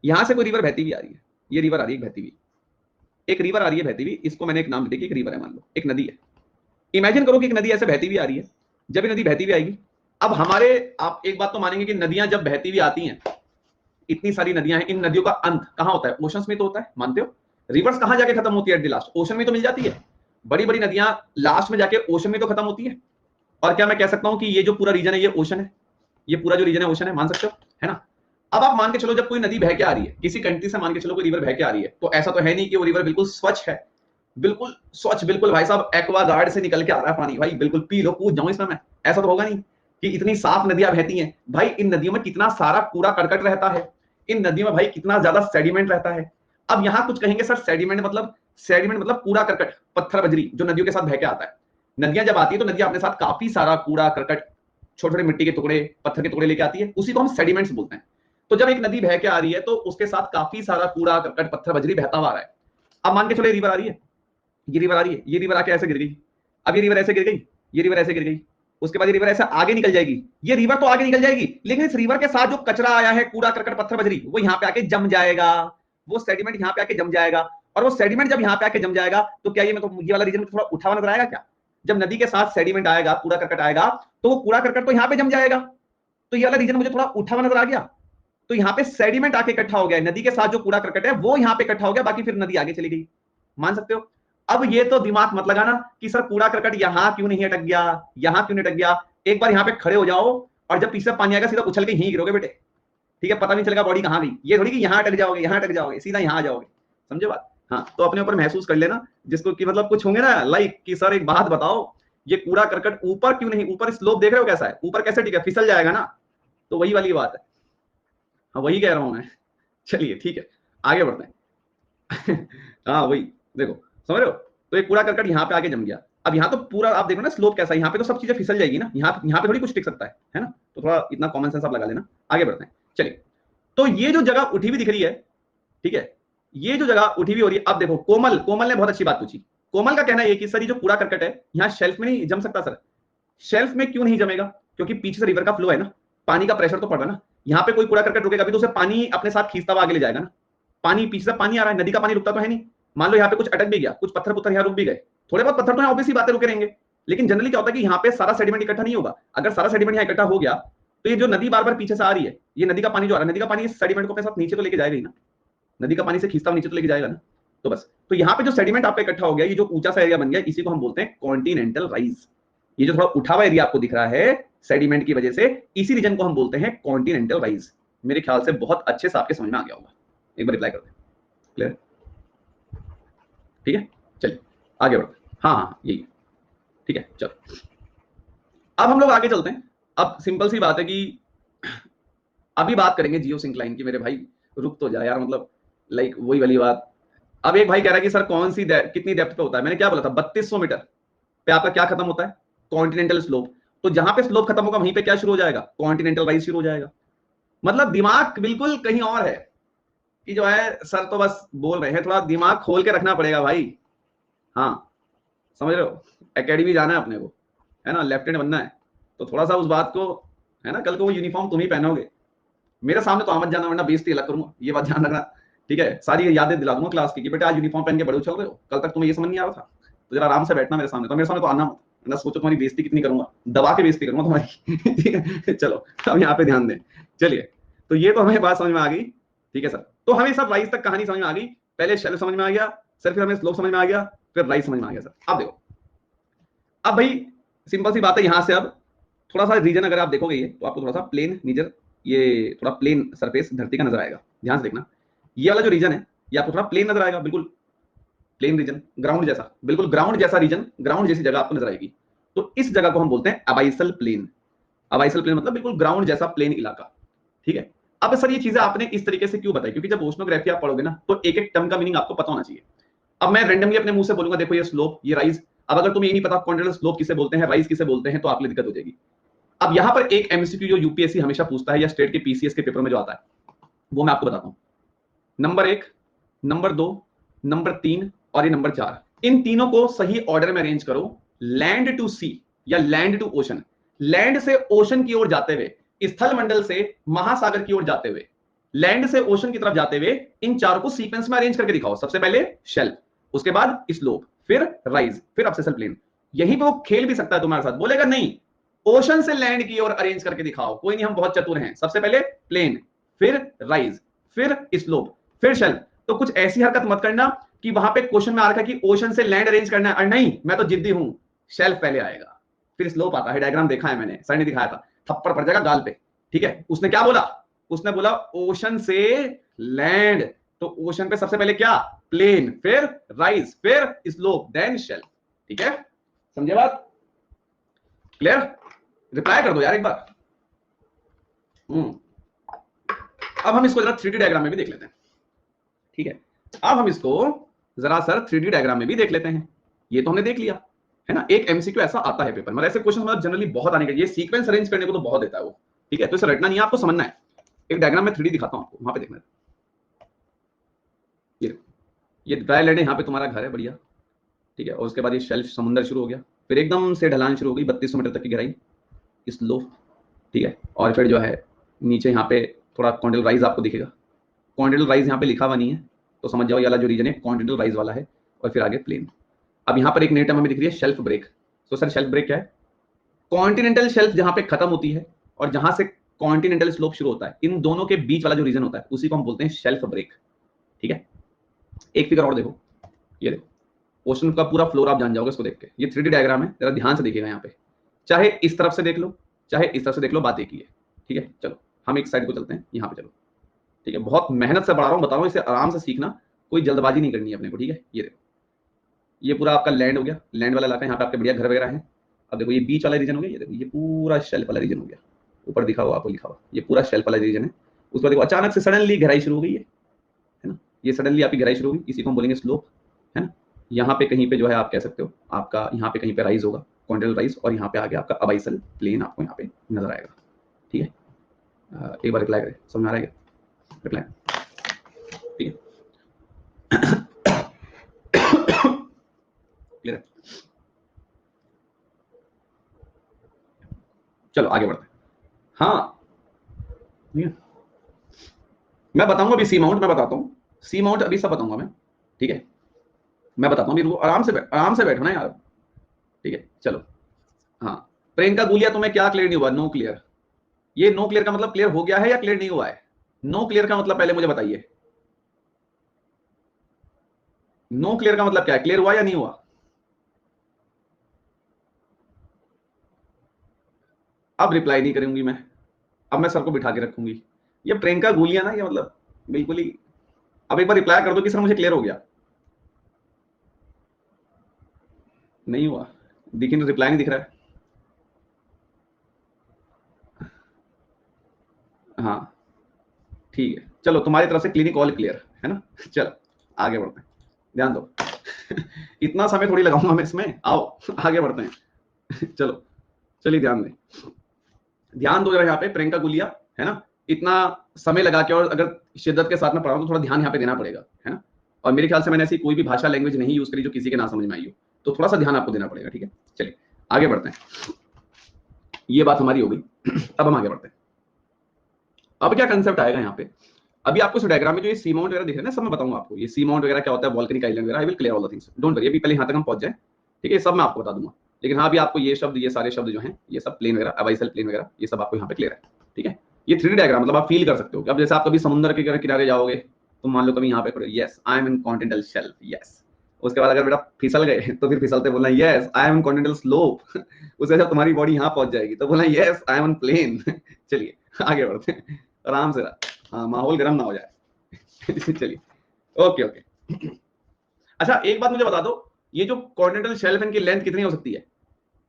यहां से कोई रिवर बहती हुई आ रही है, ये रिवर आ रही है बहती हुई, एक रिवर आ रही है बहती हुई, इसको मैंने एक नाम दे दिया, एक रिवर है मान लो, एक नदी है। इमेजिन करो कि एक नदी ऐसे बहती हुई आ रही है, जब ये नदी बहती हुई आएगी, अब हमारे आप एक बात तो मानेंगे कि नदियां जब बहती हुई आती हैं, इतनी सारी नदियां हैं, इन नदियों का अंत कहां होता है? ओशंस में तो होता है, मानते हो? रिवर्स कहां जाके खत्म होती है एट द लास्ट? ओशन में तो मिल जाती है। बड़ी बड़ी नदियां लास्ट में जाके ओशन में तो खत्म होती है। और क्या मैं कह सकता हूं कि ये जो पूरा रीजन है ये ओशन है, ये पूरा जो रीजन है ओशन है, मान सकते हो, है ना। अब आप मान के चलो जब कोई नदी बह के आ रही है किसी कंट्री से, मान के चलो कोई रिवर बह के आ रही है, तो ऐसा तो है नहीं कि वो रिवर बिल्कुल स्वच्छ है, बिल्कुल स्वच्छ, बिल्कुल भाई साहब एक्वा गार्ड से निकल के आ रहा है पानी, भाई बिल्कुल पी लो कूद जाऊं इसमें मैं, ऐसा तो होगा नहीं कि इतनी साफ नदियां बहती हैं। भाई इन नदियों में कितना सारा कूड़ा करकट रहता है, इन नदियों में भाई कितना ज्यादा सेडिमेंट रहता है। अब यहां कुछ कहेंगे सर सेडिमेंट मतलब कूड़ा करकट, पत्थर बजरी जो नदियों के साथ बह के आता है। नदियां जब आती है तो नदियां अपने साथ काफी सारा कूड़ा करकट, छोटे छोटे मिट्टी के टुकड़े, पत्थर के टुकड़े लेके आती है, उसी को हम सेडिमेंट्स बोलते हैं। तो जब एक नदी बह के आ रही है तो उसके साथ काफी सारा कूड़ा करकट, पत्थर बजरी बहता हुआ आ रहा है। अब मान के चलो ये रिवर आ रही है, ये रिवर आ रही है, ये रिवर आके ऐसे गिर गई, अब ये रिवर ऐसे गिर गई, ये रिवर ऐसे गिर गई, उसके बाद ये रिवर ऐसे आगे निकल जाएगी। ये रिवर तो आगे निकल जाएगी, लेकिन इस रिवर के साथ जो कचरा आया है, कूड़ा करकट पत्थर बजरी, वो यहाँ पे आके जम जाएगा, वो सेडिमेंट यहाँ पे आके जम जाएगा। और वो सेडिमेंट जब यहाँ पे आके जम जाएगा तो क्या ये मतलब ये वाला रीजन थोड़ा उठा हुआ नजर आएगा क्या? जब नदी के साथ सेडिमेंट आएगा, कूड़ा करकट आएगा, तो वो कूड़ा करकट तो यहाँ पे जम जाएगा, तो ये वाला रीजन मुझे थोड़ा उठा हुआ नजर आ गया। तो यहाँ पे सेडिमेंट आके इकट्ठा हो गया, नदी के साथ जो कूड़ा करकट है वो यहाँ पे इकट्ठा हो गया, बाकी फिर नदी आगे चली गई, मान सकते हो। अब ये तो दिमाग मत लगाना कि सर कूड़ा करकट यहां क्यों नहीं अटक गया, यहां क्यों नहीं अटक गया। एक बार यहाँ पे खड़े हो जाओ और जब पीछे पानी आएगा सीधा उछल के यहीं गिरोगे बेटे, ठीक है, पता नहीं चलेगा बॉडी कहां गई। ये थोड़ी कि यहां अटक जाओगे, यहां अटक जाओगे, सीधा यहां आ जाओगे, समझे बात। हाँ तो अपने ऊपर महसूस कर लेना, जिसको कि मतलब कुछ होंगे ना लाइक कि सर एक बात बताओ, ये कूड़ा करकट ऊपर क्यों नहीं, ऊपर स्लोप देख रहे हो कैसा है, ऊपर कैसे ठीक है, फिसल जाएगा ना, तो वही वाली बात है। हाँ वही कह रहा हूं मैं। चलिए ठीक है, आगे बढ़ते हैं। हाँ वही देखो, समझ रहे हो, तो एक कूड़ा करकट यहाँ पे आके जम गया। अब यहाँ तो पूरा आप देखो ना स्लोप कैसा है, यहाँ पे तो सब चीजें फिसल जाएगी ना, यहाँ पे थोड़ी कुछ टिक सकता है ना, तो थोड़ा इतना कॉमन सेंस आप लगा लेना। आगे बढ़ते हैं, चलिए। तो ये जो जगह उठी हुई दिख रही है, ठीक है, ये जो जगह उठी हुई हो रही है, अब देखो कोमल ने बहुत अच्छी बात पूछी। कोमल का कहना है कि सर ये जो कूड़ा करकट है यहाँ शेल्फ में नहीं जम सकता सर। शेल्फ में क्यों नहीं जमेगा? क्योंकि पीछे से रिवर का फ्लो है ना, पानी का प्रेशर तो पड़ रहा है ना, यहाँ पे कोई कूड़ा करकट रुकेगा भी तो उसे पानी अपने साथ खींचता हुआ आगे ले जाएगा ना। पानी पीछे से पानी आ रहा है, नदी का पानी रुकता तो है नहीं। मान लो यहाँ पे कुछ अटक भी गया, कुछ पत्थर पुत्थर यहाँ रुक भी गए, थोड़े बहुत पत्थर तो ऑब्वियस ही बातें रुके रहेंगे, लेकिन जनरली क्या होता है कि यहाँ पे सारा सेडिमेंट इकट्ठा नहीं होगा। अगर सारा सेडिमेंट यहाँ इकट्ठा हो गया तो ये जो नदी बार बार पीछे से आ रही है, ये नदी का पानी जो आ रहा है, नदी का पानी इस सेडिमेंट को अपने साथ नीचे तो लेके जाएगा ही ना, नदी का पानी से खींचता हुआ नीचे तो लेके जाएगा ना। तो बस, तो यहाँ पे जो सेडिमेंट आपका इकट्ठा हो गया, ये जो ऊंचा सा एरिया बन गया, इसी को हम बोलते हैं कॉन्टिनेंटल राइज। ये जो थोड़ा उठा हुआ एरिया आपको दिख रहा है सेडिमेंट की वजह से, इसी रीजन को हम बोलते हैं कॉन्टिनेंटल राइज। मेरे ख्याल से बहुत अच्छे से आपके समझ में आ गया होगा, एक बार रिप्लाई कर दें। क्लियर? ठीक है, चलिए आगे बढ़ते हैं। हाँ यही, ठीक है चलो अब हम लोग आगे चलते हैं। अब सिंपल सी बात है कि अभी बात करेंगे जियो सिंक्लाइन की। मेरे भाई रुक तो जा यार, मतलब लाइक वही वाली बात। अब एक भाई कह रहा है कि सर कौन सी कितनी डेप्थ पे होता है? मैंने क्या बोला था, 3200 मीटर पे आपका क्या खत्म होता है? Continental slope. तो जहां पे स्लोप खत्म होगा वहीं पे क्या शुरू हो जाएगा? कॉन्टिनेंटल राइज शुरू हो जाएगा। मतलब दिमाग बिल्कुल कहीं और है कि जो है सर तो बस बोल रहे हैं, थोड़ा दिमाग खोल के रखना पड़ेगा भाई। हाँ समझ रहे हो, एकेडमी जाना है अपने को, है ना, लेफ्टिनेंट बनना है, तो थोड़ा सा उस बात को, है ना, कल को वो यूनिफॉर्म तुम ही पहनोगे, मेरे सामने तो आमद जाना, वरना बेइज्जती अलग करूंगा, ये बात ध्यान रखना। ठीक है, सारी यादें दिला दूंगा क्लास की कि बेटा आज यूनिफॉर्म पहन के बड़े उछल रहे हो, कल तक तुम्हें ये समझ नहीं आ रहा था, तो जरा आराम से बैठना मेरे सामने, तो मेरे सामने तो आना मत, ना सोचो तुम्हारी बेइज्जती कितनी करूंगा, दबा के बेइज्जती करूंगा तुम्हारी। ठीक है चलो अब यहाँ पे ध्यान दें। चलिए, तो ये तो हमें बात समझ में आ गई। ठीक है सर, तो हमें सब राइज तक कहानी समझ में आ गई। पहले शेल समझ में आ गया सर, फिर हमें स्लोप समझ में आ गया, फिर राइज समझ में आ गया सर। अब देखो, अब भाई सिंपल सी बात है, यहां से अब थोड़ा सा रीजन अगर आप देखोगे ये, तो आपको थोड़ा सा प्लेन नीजर, ये थोड़ा प्लेन सरफेस धरती का नजर आएगा। ध्यान से देखना, ये वाला जो रीजन है ये आपको थोड़ा प्लेन नजर आएगा, बिल्कुल प्लेन रीजन, ग्राउंड जैसा, बिल्कुल ग्राउंड जैसा रीजन, ग्राउंड जैसी जगह आपको नजर आएगी। तो इस जगह को हम बोलते हैं अबाइसल प्लेन। अबाइसल प्लेन मतलब बिल्कुल ग्राउंड जैसा प्लेन इलाका। ठीक है, अब सर ये चीजें आपने इस तरीके से क्यों बताई? क्योंकि जब ओशनोग्राफी आप पढ़ोगे ना, तो एक एक टर्म का मीनिंग आपको पता होना चाहिए। अब मैं रैंडमली अपने मुंह से बोलूंगा, देखो ये स्लोप, ये राइज, अब अगर तुम्हें ये नहीं पता कॉन्टिनेंटल स्लोप किसे बोलते हैं, राइज किसे बोलते हैं, तो आपके लिए दिक्कत हो जाएगी। अब यहां पर एक एमसीक्यू जो यूपीएससी हमेशा पूछता है, या स्टेट के पीसीएस के पेपर में जो आता है, वो मैं आपको बताता हूं। नंबर 1, नंबर 2, नंबर 3 और ये नंबर 4, इन तीनों को सही ऑर्डर में अरेंज करो। लैंड टू सी या लैंड टू ओशन, लैंड से ओशन की ओर जाते हुए, स्थल मंडल से महासागर की ओर जाते हुए, लैंड से ओशन की तरफ जाते हुए, इन चारों को सीक्वेंस में अरेंज करके दिखाओ। सबसे पहले शेल्फ, उसके बाद स्लोप, फिर राइज, फिर अब्सिसल प्लेन। यहीं पे वो खेल भी सकता है तुम्हारे साथ, बोलेगा नहीं ओशन से लैंड की ओर अरेंज करके दिखाओ, कोई नहीं हम बहुत चतुर हैं, सबसे पहले प्लेन, फिर राइज, फिर स्लोप, फिर शेल्फ। तो कुछ ऐसी हरकत मत करना कि वहां पे क्वेश्चन में आ रखा है कि ओशन से लैंड अरेंज करना है, और नहीं मैं तो जिद्दी हूं, शेल्फ पहले आएगा फिर स्लोप आता है। डायग्राम देखा है मैंने, सर ने दिखाया था, थप्पड़ पड़ जाएगा गाल पे। ठीक है, उसने क्या बोला? उसने बोला ओशन से लैंड, तो ओशन पे सबसे पहले क्या? प्लेन, फिर राइज, फिर स्लोप, देन शेल्फ। ठीक है, समझे बात? क्लियर? रिप्लाई कर दो यार एक बार। अब हम इसको जरा 3D डायग्राम में भी देख लेते हैं। ठीक है, अब हम इसको जरा सर 3D डायग्राम में भी देख लेते हैं। ये तो हमने देख लिया है ना, एक एमसीक्यू ऐसा आता है पेपर में, ऐसे क्वेश्चन मतलब जनरली बहुत आने के, ये सीक्वेंस अरेंज करने को तो बहुत देता है वो। ठीक है, तो इसे रटना नहीं है, आपको समझना है। एक डायग्राम में 3D दिखाता हूं आपको, वहां पे देखना है। ये ड्राई लैंड है, यहाँ पे तुम्हारा घर है बढ़िया। ठीक है, और उसके बाद ये शेल्फ, समुद्र शुरू हो गया, फिर एकदम से ढलान शुरू हो गई 3200 मीटर तक की गहराई, स्लोप। ठीक है, और फिर जो है नीचे यहाँ पे थोड़ा कॉन्टिनेंटल राइज आपको दिखेगा। कॉन्टिनेंटल राइज यहाँ पे लिखा हुआ नहीं है, तो समझ जाओ ये वाला जो रीजन है कॉन्टिनेंटल राइज वाला है, और फिर आगे प्लेन। अब यहाँ पर एक नई टर्म हमें दिख रही है, शेल्फ ब्रेक। तो सर शेल्फ ब्रेक क्या है? कॉन्टिनेंटल शेल्फ जहाँ पे खत्म होती है और जहां से कॉन्टिनेंटल स्लोप शुरू होता है, इन दोनों के बीच वाला जो रीजन होता है उसी को हम बोलते हैं शेल्फ ब्रेक। ठीक है, एक फिगर और देखो, ये देखो ओशन का पूरा फ्लोर आप जान जाओगे इसको देख के। ये 3D डायग्राम है, जरा ध्यान से देखिएगा यहाँ पे, चाहे इस तरफ से देख लो चाहे इस तरफ से देख लो, बात एक ही है। ठीक है, चलो हम एक साइड को चलते हैं, यहाँ पे चलो। ठीक है, बहुत मेहनत से पढ़ा रहा हूँ, बता रहा हूँ, इसे आराम से सीखना, कोई जल्दबाजी नहीं करनी है अपने को। ठीक है, ये देखो, ये पूरा आपका लैंड हो गया, लैंड वाला इलाका, यहाँ पे आपके बढ़िया घर वगैरह है। अब देखो ये बीच वाला रीजन हो गया, ये देखो ये पूरा शेल्फ वाला रीजन हो गया, ऊपर दिखा हुआ आपको लिखा हुआ, ये पूरा शेल्फ वाला रीजन है। उसके बाद देखो अचानक से सडनली गहराई शुरू हो गई है, ये सडनली आपकी गहराई शुरू हुई, इसी को हम बोलेंगे स्लोप, है ना। यहाँ पे कहीं पे जो है आप कह सकते हो आपका यहाँ पे कहीं पे राइज होगा, कॉन्टिनेंटल राइज, और यहाँ पे आगे आपका अबाइसल प्लेन आपको यहाँ पे नजर आएगा। ठीक है, एक बार रिप्लाई करें, समझ में आ रहा है रिप्लाई? ठीक है, क्लियर है? चलो आगे बढ़ते हैं। हाँ ठीक है, मैं बताऊंगा अभी सी माउंट, मैं बताता हूँ सी माउंट, अभी सब बताऊंगा मैं। ठीक है, मैं बताता हूँ अभी, आराम से बैठो ना यार। ठीक है चलो, हाँ प्रियंका गुलिया तुम्हें क्या क्लियर नहीं हुआ? No clear. ये नो क्लियर का मतलब क्लियर हो गया है या क्लियर नहीं हुआ है? नो क्लियर का मतलब पहले मुझे बताइए, नो क्लियर का मतलब क्या है? क्लियर हुआ या नहीं हुआ? अब रिप्लाई नहीं करूंगी मैं, अब मैं सर को बिठा के रखूंगी। ये प्रियंका गुलिया ना, ये मतलब बिल्कुल ही, अब एक बार रिप्लाई कर दो कि सर मुझे क्लियर हो गया। नहीं हुआ, देखिए रिप्लाई नहीं दिख रहा है। हाँ ठीक है, चलो तुम्हारी तरफ से क्लिनिक ऑल क्लियर है ना। चलो आगे बढ़ते हैं, ध्यान दो। इतना समय थोड़ी लगाऊंगा मैं इसमें, आओ आगे बढ़ते हैं। चलो चलिए ध्यान दें, ध्यान दो जरा यहाँ पे, प्रियंका गुलिया है ना, इतना समय लगा के और अगर शिद्दत के साथ में पढ़ा तो थोड़ा ध्यान यहाँ पे देना पड़ेगा, है ना। और मेरे ख्याल से मैंने ऐसी कोई भी भाषा लैंग्वेज नहीं यूज करी जो किसी के ना समझ में आई हो, तो थोड़ा सा ध्यान आपको देना पड़ेगा। ठीक है चलिए आगे बढ़ते हैं, ये बात हमारी हो गई। अब हम आगे बढ़ते हैं। अब क्या कंसेप्ट आएगा यहाँ पे, अभी आपको इस डायग्राम में जो ये सी माउंट वगैरह दिख रहे हैं ना, सब मैं बताऊंगा आपको ये सी माउंट वगैरह क्या होता है, वोल्केनिक आइलैंड वगैरह, I will clear all the things, don't worry, अभी पहले यहाँ तक हम पहुंच जाए। ठीक है, सब मैं आपको बता दूंगा, लेकिन हाँ अभी आपको ये शब्द, ये सारे शब्द जो हैं, ये सब प्लेन वगैरह, अबाइसल प्लेन वगैरह, ये सब आपको यहाँ पे क्लियर है। ठीक है, ये 3D डायग्राम मतलब आप फील कर सकते हो कि अब जैसे आप कभी समुद्र के किनारे जाओगे तो मान लो कभी यहाँ पे yes I am in continental shelf, yes, उसके बाद अगर बेटा फिसल गए तो फिर फिसलते बोलना yes I am in continental slope. उससे जब तुम्हारी बॉडी यहाँ पहुंच जाएगी तो बोलना yes I am in plain. चलिए आगे बढ़ते हैं, आराम से रहा, हाँ माहौल गर्म ना हो जाए। चलिए ओके ओके। अच्छा एक बात मुझे बता दो, ये जो कॉन्टिनेंटल शेल्फ, इनकी लेंथ कितनी हो सकती है?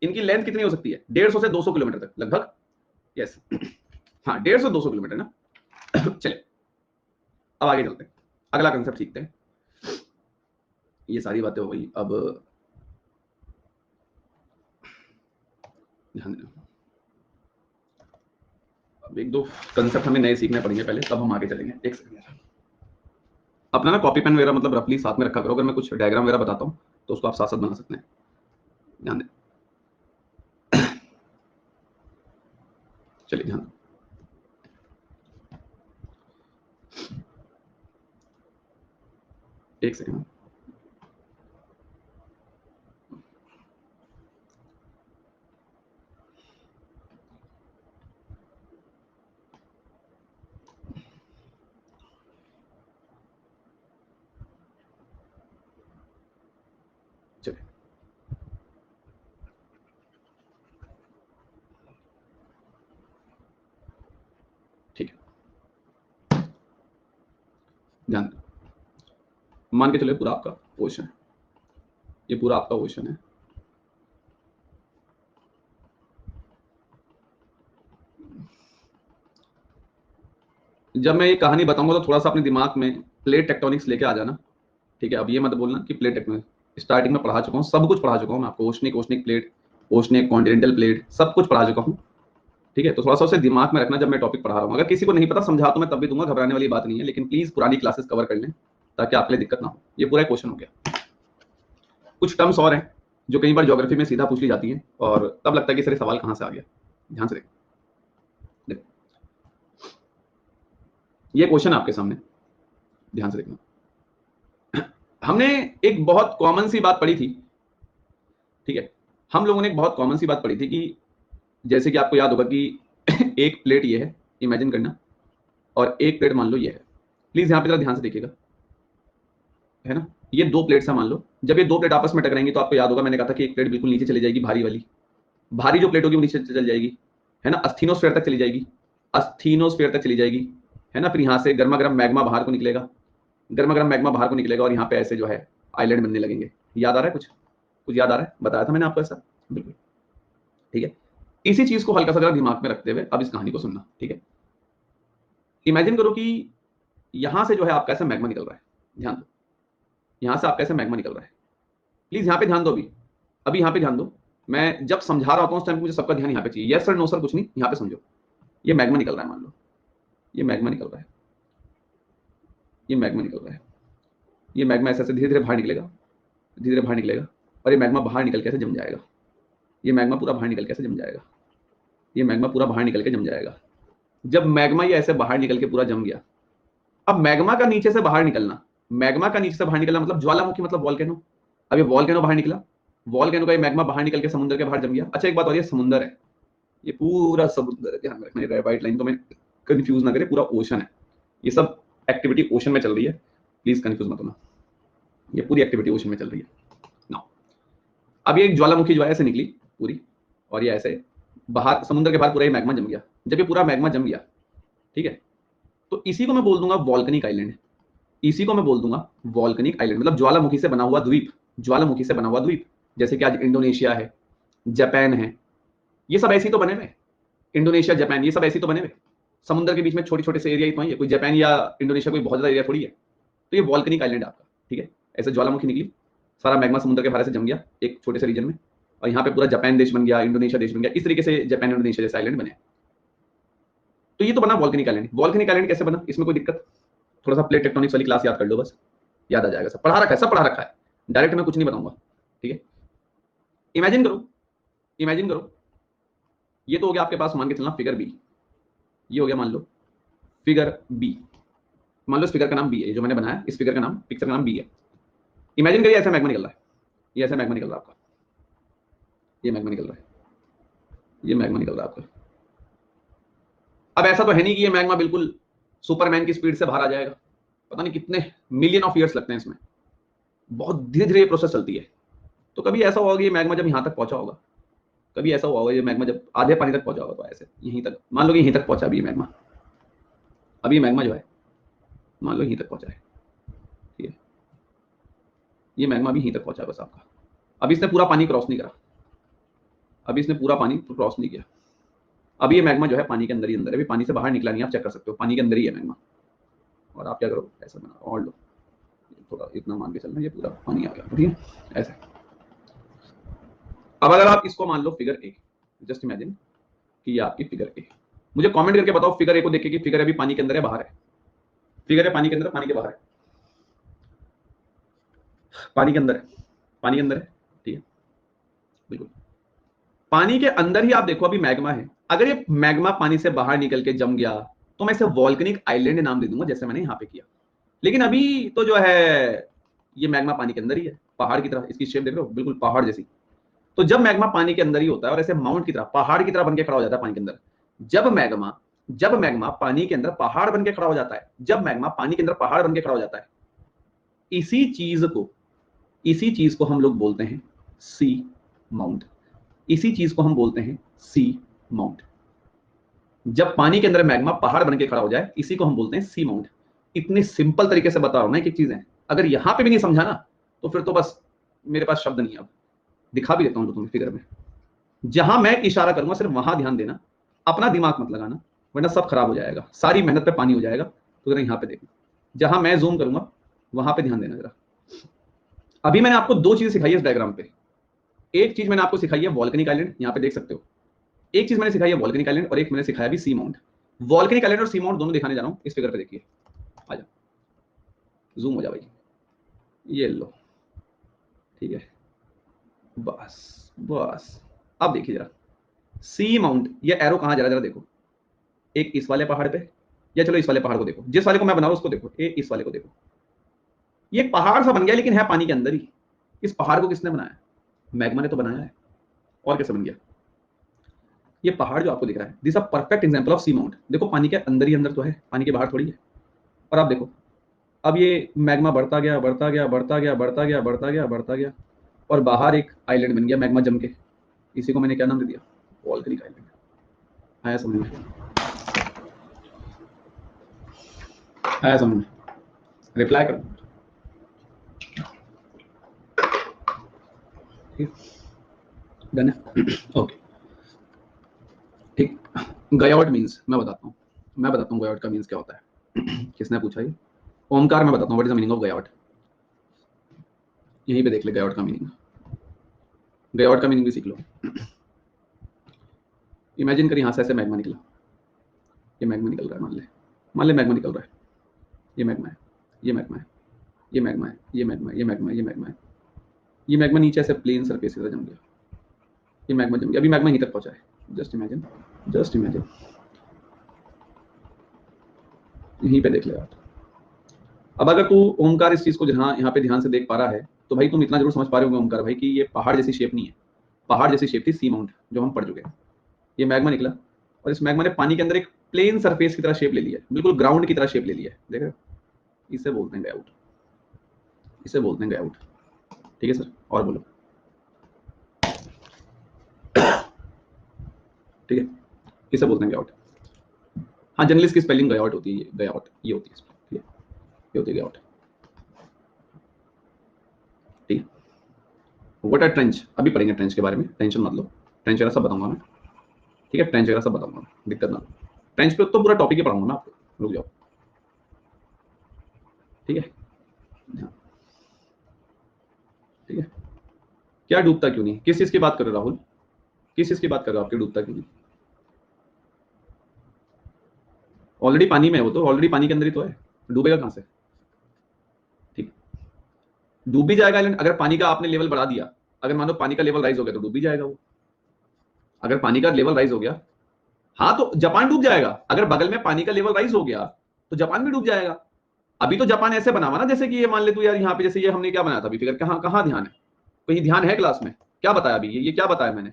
इनकी लेंथ कितनी हो सकती है? 150 से 200 किलोमीटर तक लगभग, यस। हाँ 150 200 किलोमीटर ना। चलिए अब आगे चलते हैं, अगला कंसेप्ट सीखते हैं। ये सारी बातें हो गई, अब ध्यान देना, अब एक दो कंसेप्ट हमें नए सीखने पड़ेंगे पहले, तब हम आगे चलेंगे। एक सेकंड, अपना ना कॉपी पेन वगैरह मतलब रफली साथ में रखा करो, अगर मैं कुछ डायग्राम वगैरह बताता हूँ तो उसको आप साथ साथ बना सकते हैं, ध्यान दें। चलिए ध्यान, एक सेकंड, चलिए ठीक है, ध्यान दें। मान के चलिए पूरा आपका क्वेश्चन है, ये पूरा आपका क्वेश्चन है। जब मैं ये कहानी बताऊंगा तो थोड़ा सा अपने दिमाग में प्लेट टेक्टोनिक्स लेके आ जाना। ठीक है, अब ये मत बोलना कि प्लेट टेक्टोनिक्स स्टार्टिंग में पढ़ा चुका हूँ, सब कुछ पढ़ा चुका हूँ मैं आपको, oceanic oceanic plate, oceanic continental plate, सब कुछ पढ़ा चुका हूँ। ठीक है, तो थोड़ा सा उसे दिमाग में रखना जब मैं टॉपिक पढ़ा रहा हूँ। अगर किसी को नहीं पता समझा तो मैं तब भी दूंगा, घबराने वाली बात नहीं है, लेकिन प्लीज पुरानी क्लासेस कवर कर लें ताकि आपके लिए दिक्कत ना हो। ये पूरा क्वेश्चन हो गया। कुछ टर्म्स और हैं जो कई बार ज्योग्राफी में सीधा पूछ ली जाती हैं और तब लगता है कि सर सवाल कहाँ से आ गया। ध्यान से देखो, ये क्वेश्चन आपके सामने, ध्यान से देखना। हमने एक बहुत कॉमन सी बात पढ़ी थी, ठीक है, हम लोगों ने एक बहुत कॉमन सी बात पढ़ी थी कि जैसे कि आपको याद होगा कि एक प्लेट ये है, इमेजिन करना, और एक प्लेट मान लो ये है। प्लीज यहाँ पे जरा ध्यान से देखिएगा, है ना, ये दो प्लेट्स है मान लो। जब ये दो प्लेट आपस में टकराएंगी तो आपको याद होगा मैंने कहा था कि एक प्लेट बिल्कुल नीचे चली जाएगी, भारी वाली, भारी जो प्लेट होगी वो नीचे चली जाएगी, है ना, अस्थीनोस्फेयर तक चली जाएगी, अस्थीनोस्फेयर तक चली जाएगी, है ना। फिर यहाँ से गर्मा गर्म मैग्मा बाहर को निकलेगा, गर्मा गर्म मैग्मा बाहर को निकलेगा और यहाँ पे ऐसे जो है आइलैंड बनने लगेंगे। याद आ रहा है कुछ? कुछ याद आ रहा है? बताया था मैंने आपको ऐसा, बिल्कुल ठीक है। इसी चीज को हल्का सा जरा दिमाग में रखते हुए अब इस कहानी को सुनना। ठीक है, इमेजिन करो कि यहां से जो है आपका ऐसा मैग्मा निकल रहा है, ध्यान दो, यहां से आपका ऐसे मैग्मा निकल रहा है। प्लीज यहाँ पे ध्यान दो, अभी यहाँ पे ध्यान दो। मैं जब समझा रहा होता हूँ उस टाइम मुझे सबका ध्यान यहाँ पे चाहिए। यस सर, नो सर, कुछ नहीं, यहाँ पे समझो। ये मैग्मा निकल रहा है, मान लो ये मैग्मा निकल रहा है, ये मैग्मा निकल रहा है, ये मैग्मा ऐसे ऐसे धीरे धीरे बाहर निकलेगा, धीरे धीरे बाहर निकलेगा, और ये मैग्मा बाहर निकल के ऐसे जम जाएगा। ये मैग्मा पूरा बाहर निकल के ऐसे जम जाएगा, ये मैग्मा पूरा बाहर निकल के जम जाएगा। जब मैग्मा ये ऐसे बाहर निकल के पूरा जम गया, अब मैग्मा का नीचे से बाहर निकलना, मैग्मा का नीचे से बाहर निकलना मतलब ज्वालामुखी, मतलब वॉल्केनो। अब ये वॉल्केनो बाहर निकला, वॉल्केनो का ये मैग्मा बाहर निकल के समुद्र के बाहर जम गया। अच्छा एक बात और, ये समुद्र है, ये पूरा समुद्र है, ध्यान रखना, ये व्हाइट लाइन तो मैं कंफ्यूज ना करे, पूरा ओशन है, ये सब एक्टिविटी ओशन में चल रही है, प्लीज कंफ्यूज मत होना, ये पूरी एक्टिविटी ओशन में चल रही है। नाउ अब ये एक ज्वालामुखी जो है ऐसे निकली पूरी, और ये ऐसे बाहर समुद्र के बाहर पूरा ये मैग्मा जम गया। जब ये पूरा मैग्मा जम गया, ठीक है, तो इसी को मैं बोल दूंगा वॉल्केनिक आइलैंड, इसी को मैं बोल दूंगा वॉल्केनिक आइलैंड, मतलब ज्वालामुखी से बना हुआ द्वीप, ज्वालामुखी से बना हुआ द्वीप। जैसे कि आज इंडोनेशिया है, जापान है, ये सब ऐसे ही तो बने हुए, इंडोनेशिया जापान ये सब ऐसे ही तो बने हुए। समुद्र के बीच में छोटे छोटे से एरिया ही तो है, कोई जापान या इंडोनेशिया कोई बहुत ज्यादा एरिया थोड़ी है। तो ये वॉल्केनिक आइलैंड है आपका, ठीक है। ऐसे ज्वालामुखी निकली, सारा मैग्मा समुद्र के बाहर से जम गया एक छोटे से रीजन में, और यहाँ पे पूरा जापान देश बन गया, इंडोनेशिया देश बन गया, इस तरीके से जापान इंडोनेशिया जैसे आइलैंड बने। तो ये तो बना वॉल्केनिक आइलैंड। वॉल्केनिक आइलैंड कैसे बना, इसमें कोई दिक्कत, थोड़ा सा प्लेट टेक्टोनिक्स वाली क्लास याद कर लो, बस याद आ जाएगा, सब पढ़ा रखा है, सब पढ़ा रखा है, डायरेक्ट मैं कुछ नहीं बताऊंगा, ठीक है। इमेजिन करो, इमेजिन करो, ये तो हो गया आपके पास, मान के चलना फिगर बी, ये हो गया मान लो फिगर बी, मान लो इस फिगर का नाम बी है, जो मैंने बनाया इस फिगर का नाम, पिक्चर का नाम बी है। इमेजिन करिए ऐसा मैग्मा निकल रहा है, ये ऐसा मैग्मा निकल रहा है आपका, ये मैग्मा निकल रहा है, ये मैग्मा निकल रहा है आपका। अब ऐसा तो है नहीं कि ये मैग्मा बिल्कुल सुपरमैन की स्पीड से बाहर आ जाएगा, पता नहीं कितने मिलियन ऑफ ईयर्स लगते हैं इसमें, बहुत धीरे धीरे ये प्रोसेस चलती है। तो कभी ऐसा होगा कि ये मैग्मा जब यहाँ तक पहुंचा होगा, कभी ऐसा हुआ होगा ये मैग्मा जब आधे पानी तक पहुंचा होगा, तो ऐसे यहीं तक, मान लो कि यहीं तक पहुंचा अभी ये मैग्मा, अभी ये मैग्मा जो है मान लो यहीं तक पहुंचा है, ठीक है, ये मैग्मा अभी यहीं तक पहुंचा है बस आपका। अभी इसने पूरा पानी क्रॉस नहीं करा, अभी इसने पूरा पानी क्रॉस नहीं किया, अभी ये मैग्मा जो है पानी के अंदर ही अंदर है, अभी पानी से बाहर निकला नहीं, आप चेक कर सकते हो, पानी के अंदर ही है मैग्मा। और आप क्या करो, ऐसा बना और लो, थोड़ा इतना मान के चलना, ये पूरा पानी आ गया, ठीक है, ऐसे। अब अगर आप इसको मान लो फिगर ए, जस्ट इमेजिन कि ये आपकी फिगर ए, मुझे कमेंट करके बताओ फिगर ए को देख के कि फिगर अभी पानी के अंदर है बाहर है, फिगर है पानी के अंदर, पानी के बाहर है, पानी के अंदर है, पानी के अंदर है, ठीक है, बिल्कुल पानी के अंदर ही आप देखो अभी मैग्मा है। अगर ये मैग्मा पानी से बाहर निकल के जम गया तो मैं इसे वॉल्केनिक आइलैंड नाम दे दूंगा, जैसे मैंने यहाँ पे किया। लेकिन अभी तो जो है ये मैग्मा पानी के अंदर ही है, पहाड़ की तरह, इसकी शेप देख रहे हो बिल्कुल पहाड़ जैसी। तो जब मैग्मा पानी के अंदर ही होता है और ऐसे माउंट की तरह, पहाड़ की तरह बन के खड़ा हो जाता है पानी के अंदर, जब मैग्मा पानी के अंदर पहाड़ बन के खड़ा हो जाता है, जब मैग्मा पानी के अंदर पहाड़ बन के खड़ा हो जाता है, इसी चीज को हम लोग बोलते हैं सी माउंट, इसी चीज को हम बोलते हैं सी माउंट। जब पानी के अंदर मैग्मा पहाड़ बन के खड़ा हो जाए, इसी को हम बोलते हैं सी माउंट। इतनी सिंपल तरीके से बता रहा हूं ना एक चीजें, अगर यहां पे भी नहीं समझा ना तो फिर तो बस मेरे पास शब्द नहीं है। अब दिखा भी देता हूं तो तुम्हें फिगर में, जहां मैं इशारा करूंगा सिर्फ वहां ध्यान देना, अपना दिमाग मत लगाना, वरना सब खराब हो जाएगा, सारी मेहनत पे पानी हो जाएगा। तो जरा यहाँ पे देखो, जहां मैं जूम करूंगा वहां पे ध्यान देना जरा। अभी मैंने आपको दो चीजें सिखाई है इस डायग्राम पे, एक चीज मैंने आपको सिखाई है वॉल्केनिक आइलैंड, यहाँ पे देख सकते हो, एक चीज मैंने सिखाई है वॉल्केनिक आइलैंड, और एक मैंने सिखाया भी सी माउंट। वॉल्केनिक आइलैंड और सी माउंट दोनों दिखाने जा रहा हूं, इस फिगर पे देखिए, आ जा जूम हो जा भाई, ये लो, ठीक है, बस बस। अब देखिए जरा सी माउंट, ये एरो कहां जा रहा है जरा देखो, एक इस वाले पहाड़ पे, या चलो इस वाले पहाड़ को देखो, जिस वाले को मैं बना रहा हूं उसको देखो, ये इस वाले को देखो, ये एक पहाड़ सा बन गया लेकिन है पानी के अंदर ही। इस पहाड़ को किसने बनाया, मैग्मा ने तो बनाया है, और कैसे बन गया। ये पहाड़ जो आपको दिख रहा है, this a perfect example of seamount. देखो पानी के अंदर ही अंदर तो है, पानी के बाहर थोड़ी है। और आप देखो अब ये मैग्मा बढ़ता गया बढ़ता गया बढ़ता गया बढ़ता गया बढ़ता गया बढ़ता गया, और बाहर एक आइलैंड बन गया मैग्मा जम के, इसी को मैंने क्या नाम दे दिया, वॉल्केनिक आइलैंड। आया समझ में, आया समझ में, रिप्लाई करो, ठीक, डन है, ओके, ठीक। गयावट मीन्स मैं बताता हूँ गयावट का मीन्स क्या होता है। किसने पूछा ये, ओमकार मैं बताता हूँ what is the meaning of गयावट। यहीं पे देख ले गयावट का मीनिंग, गयावट का मीनिंग भी सीख लो। इमेजिन कर यहाँ से ऐसे मैग्मा निकला, ये मैग्मा निकल रहा है, मान ले मैग्मा निकल रहा है, ये मैग्मा है, ये मैग्मा है, ये मैग्मा है, ये मैग्मा है, ये मैग्मा है, ये मैग्मा है, ये मैग्मा नीचे ऐसे प्लेन सरफेस की तरह जम गया, ये मैग्मा जम गया, अभी मैग्मा यहीं तक पहुंचा है। जस्ट इमेजिन, जस्ट इमेजिन, यहीं पे देख ले आप। अब अगर तू ओमकार इस चीज को जहाँ यहाँ पे ध्यान से देख पा रहा है तो भाई तुम इतना जरूर समझ पा रहे होंगे ओमकार भाई कि ये पहाड़ जैसी शेप नहीं है, पहाड़ जैसी शेप थी सी माउंट जो हम पढ़ चुके हैं। ये मैग्मा निकला और इस मैग्मा ने पानी के अंदर एक प्लेन सरफेस की तरह शेप ले लिया है, बिल्कुल ग्राउंड की तरह शेप ले लिया है। देख रहे हो, इसे बोलते हैं गयाउट, इसे बोलते हैं गयाउट। ठीक है सर, और बोलो। ठीक है, इसे बोलते हैं गयाउट। हाँ, जनरली इसकी स्पेलिंग गयाउट होती है, गयाउट ये होती है, ठीक है, ये होती है गयाउट। ठीक है, व्हाट आर ट्रेंच अभी पढ़ेंगे, ट्रेंच के बारे में टेंशन मत लो, ट्रेंच वगैरह सब बताऊंगा मैं। ठीक है, ट्रेंच वगैरह सब बताऊंगा, दिक्कत ना लो। ट्रेंच पे तो पूरा टॉपिक ही पढ़ाऊंगा मैं आपको, रुक जाओ। ठीक है, ठीक है। क्या डूबता क्यों नहीं, किस चीज की बात कर रहे हो राहुल, किस चीज की बात कर रहे हो आपके डूबता क्यों नहीं? ऑलरेडी पानी में है वो, तो ऑलरेडी पानी के अंदर ही तो है, डूबेगा कहां से? ठीक, डूब भी जाएगा आइलैंड अगर पानी का आपने लेवल बढ़ा दिया। अगर मान लो पानी का लेवल राइज हो गया तो डूब भी जाएगा वो। अगर पानी का लेवल राइज हो गया, हाँ तो जापान डूब जाएगा। अगर बगल में पानी का लेवल राइज हो गया तो जापान भी डूब जाएगा। अभी तो जापान ऐसे बना हुआ ना जैसे कि ये मान ले तू यार, यहाँ पे जैसे ये हमने क्या बनाया था अभी फिगर, कहाँ कहाँ ध्यान है, कहीं ध्यान है क्लास में? क्या बताया अभी, ये क्या बताया मैंने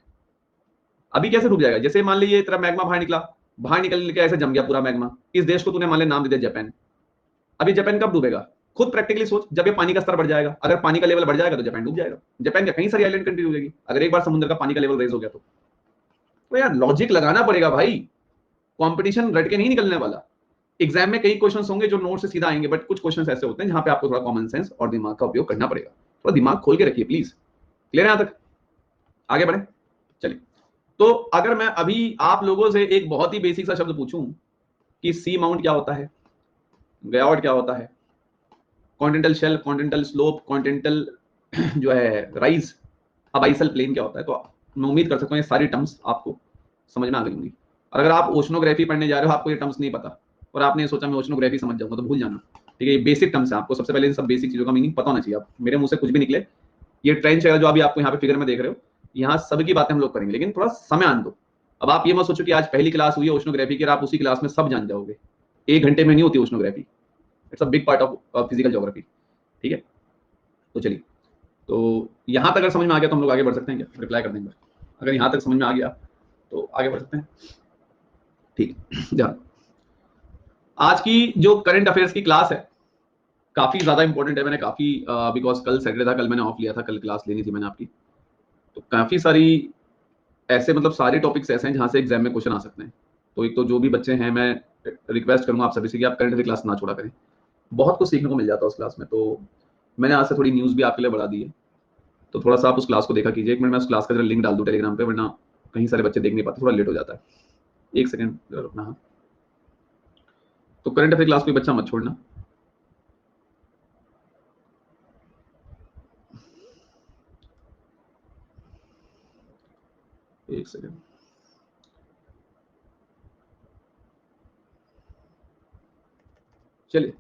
अभी? कैसे डूब जाएगा? जैसे मान ली ये तेरा मैग्मा बाहर निकला, बाहर निकल के ऐसे जम गया पूरा मैग्मा। इस देश को तूने मान ले नाम दे दिया जापान। अभी जापान कब डूबेगा? खुद प्रैक्टिकली सोच, जब ये पानी का स्तर बढ़ जाएगा। अगर पानी का लेवल बढ़ जाएगा तो जापान डूब जाएगा। जापान क्या कहीं सारी आइलैंड कंट्री डूबेगी अगर एक बार समुद्र का पानी का लेवल रेज हो गया तो यार लॉजिक लगाना पड़ेगा भाई, कंपटीशन रट के नहीं निकलने वाला। एग्जाम में कई क्वेश्चन होंगे जो नोट से सीधा आएंगे, बट कुछ क्वेश्चन ऐसे होते हैं जहां पे आपको थोड़ा कॉमन सेंस और दिमाग का उपयोग करना पड़ेगा। थोड़ा दिमाग खोल के रखिए प्लीज। क्लियर है? यहां तक आगे बढ़े, चलिए। तो अगर मैं अभी आप लोगों से एक बहुत ही बेसिक सा शब्द पूछूं कि सी माउंट क्या होता है, गयावट क्या होता है, continental shelf, continental slope, continental जो है राइज, अबाइसल प्लेन क्या होता है, तो मैं उम्मीद कर सकता हूँ ये सारी टर्म्स आपको समझ में आ गई होंगी। और अगर आप ओशनोग्राफी पढ़ने जा रहे हो, आपको ये टर्म्स नहीं पता और आपने सोचा मैं ओशनोग्राफी समझ जाऊंगा, तो भूल जाना। ठीक है, ये बेसिक टर्म्स है, आपको सबसे पहले इन सब बेसिक चीजों का मीनिंग पता होना चाहिए। आप मेरे मुंह से कुछ भी निकले, ये ट्रेंच है जो अभी आपको यहाँ पे फिगर में देख रहे हो, यहाँ सबकी बातें हम लोग करेंगे, लेकिन थोड़ा समय आन दो। अब आप ये मत सोचो कि आज पहली क्लास हुई है ओशनोग्राफी की और आप उसी क्लास में सब जान जाओगे। 1 घंटे में नहीं होती oceanography, it's a big part of physical geography. ठीक है, तो चलिए, तो यहाँ तक अगर समझ में आ गया तो हम लोग आगे बढ़ सकते हैं क्या? रिप्लाई कर देंगे अगर यहाँ तक समझ में आ गया तो आगे बढ़ सकते हैं। ठीक है, ध्यान। आज की जो करंट अफेयर्स की क्लास है काफी ज्यादा इंपॉर्टेंट है। मैंने काफी बिकॉज कल सैटरडे था, कल मैंने ऑफ लिया था, कल क्लास लेनी थी मैंने आपकी, तो काफी सारी ऐसे मतलब सारे टॉपिक्स ऐसे हैं जहां से एग्जाम में क्वेश्चन आ सकते हैं। तो एक तो जो भी बच्चे हैं, मैं रिक्वेस्ट करूंगा आप सभी से कि आप करंट अफेयर क्लास ना छोड़ा करें, बहुत कुछ सीखने को मिल जाता है उस क्लास में। तो मैंने आज से थोड़ी न्यूज भी आपके लिए बढ़ा दी है, तो थोड़ा सा आप उस क्लास को देखा कीजिए। एक मिनट मैं उस क्लास का जरा लिंक डाल दूं टेलीग्राम पे, वरना कहीं सारे बच्चे देख नहीं पाते, थोड़ा लेट हो जाता है। एक सेकंड जरा रुकना। हाँ, तो करंट अफेयर क्लास कोई बच्चा मत छोड़ना। एक सेकंड, चलिए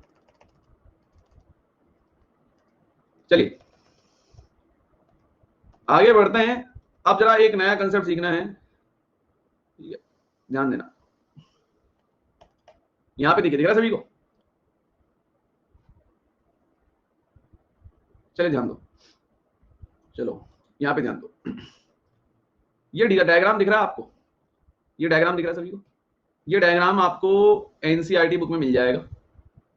चलिए आगे बढ़ते हैं। अब जरा एक नया कंसेप्ट सीखना है, ध्यान देना। यहां पे दिख रहा सभी को? चलिए ध्यान दो, चलो यहां पे ध्यान दो। ये डायग्राम दिख रहा है आपको? ये डायग्राम दिख रहा है सभी को? ये डायग्राम आपको एनसीईआरटी बुक में मिल जाएगा।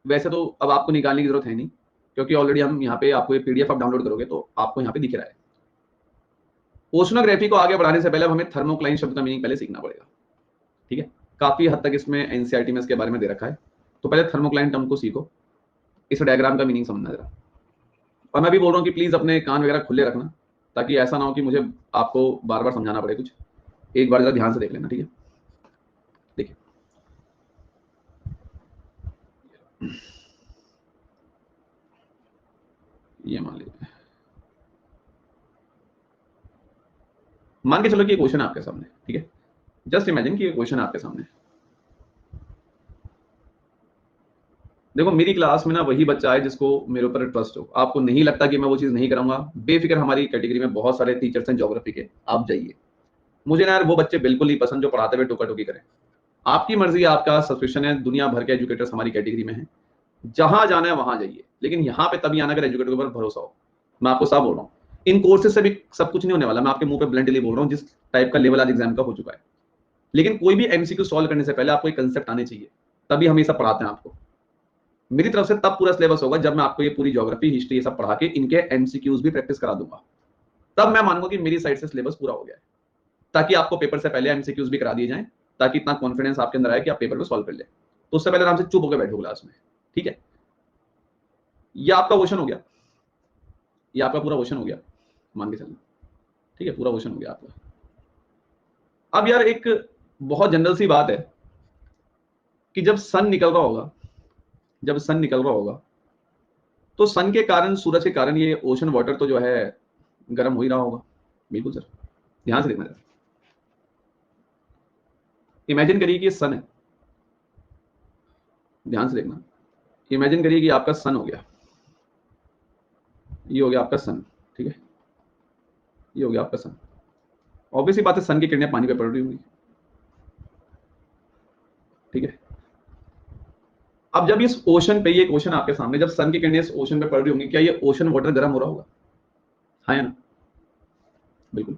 वैसे तो अब आपको निकालने की जरूरत है नहीं, क्योंकि ऑलरेडी हम यहाँ पे आपको ये पीडीएफ आप डाउनलोड करोगे तो आपको यहाँ पे दिख रहा है। ओशनोग्राफी को आगे बढ़ाने से पहले हमें थर्मोक्लाइन शब्द का मीनिंग पहले सीखना पड़ेगा। ठीक है, काफी हद तक इसमें एनसीईआरटी में इसके बारे में दे रखा है, तो पहले थर्मोक्लाइन टर्म को सीखो, इस डायग्राम का मीनिंग समझना जरा। और मैं भी बोल रहा हूँ कि प्लीज अपने कान वगैरह खुले रखना, ताकि ऐसा ना हो कि मुझे आपको बार बार समझाना पड़े कुछ। एक बार जरा ध्यान से देख लेना, ठीक है? देखिए, मान लीजिए, मान के चलो कि ये क्वेश्चन आपके सामने, ठीक है, जस्ट इमेजिन कि ये क्वेश्चन आपके सामने। देखो मेरी क्लास में ना वही बच्चा है जिसको मेरे ऊपर ट्रस्ट हो, आपको नहीं लगता कि मैं वो चीज नहीं करूंगा, बेफिक्र, हमारी कैटेगरी में बहुत सारे टीचर्स हैं ज्योग्राफी के, आप जाइए। मुझे ना यार वो बच्चे बिल्कुल नहीं पसंद जो पढ़ाते हुए टोका टोकी करें। आपकी मर्जी, आपका सब्सक्रिप्शन है, दुनिया भर के एजुकेटर्स हमारी कैटेगरी में हैं, जहां जाना है वहां जाइए, लेकिन यहाँ पे तभी आना अगर एजुकेटर के ऊपर भरोसा हो। मैं आपको साफ बोल रहा हूँ, इन कोर्सेज से भी सब कुछ नहीं होने वाला, मैं आपके मुंह पे ब्लंटली बोल रहा हूँ, जिस टाइप का लेवल आज एग्जाम का हो चुका है। लेकिन कोई भी एमसीक्यू सॉल्व करने से पहले आपको एक कंसेप्ट आने चाहिए, तभी हम ये सब पढ़ाते हैं आपको। मेरी तरफ से तब पूरा सिलेबस होगा जब मैं आपको ये पूरी ज्योग्राफी, हिस्ट्री, ये सब पढ़ा के इनके एमसीक्यूज भी प्रैक्टिस करा दूंगा, तब मैं मानूंगा कि मेरी साइड से सिलेबस पूरा हो गया है, ताकि आपको पेपर से पहले एमसीक्यूज भी करा दिए जाएं, ताकि इतना कॉन्फिडेंस आपके अंदर आए कि आप पेपर को सॉल्व कर ले। तो उससे पहले आराम से चुप होकर बैठो क्लास में, ठीक है। ये आपका क्वेश्चन हो गया, ये आपका पूरा क्वेश्चन हो गया, मान के चलना, ठीक है, पूरा क्वेश्चन हो गया आपका। अब यार एक बहुत जनरल सी बात है कि जब सन निकल रहा होगा, जब सन निकल रहा होगा तो सन के कारण, सूरज के कारण ये ओशन वाटर तो जो है गर्म हो ही रहा होगा। बिल्कुल सर, ध्यान से देखना जरा। इमेजिन करिए कि ये सन है, ध्यान से देखना। इमेजिन करिए कि आपका सन हो गया, ये हो गया आपका सन, ठीक है, ये हो गया आपका सन। ऑब्वियसली बात है, सन की किरणें पानी पे पड़ रही होंगी, ठीक है। अब जब इस ओशन पे, ये ओशन आपके सामने, जब सन की किरणें इस ओशन पे पड़ रही होंगी, क्या ये ओशन वाटर गर्म हो रहा होगा? हाँ या ना? बिल्कुल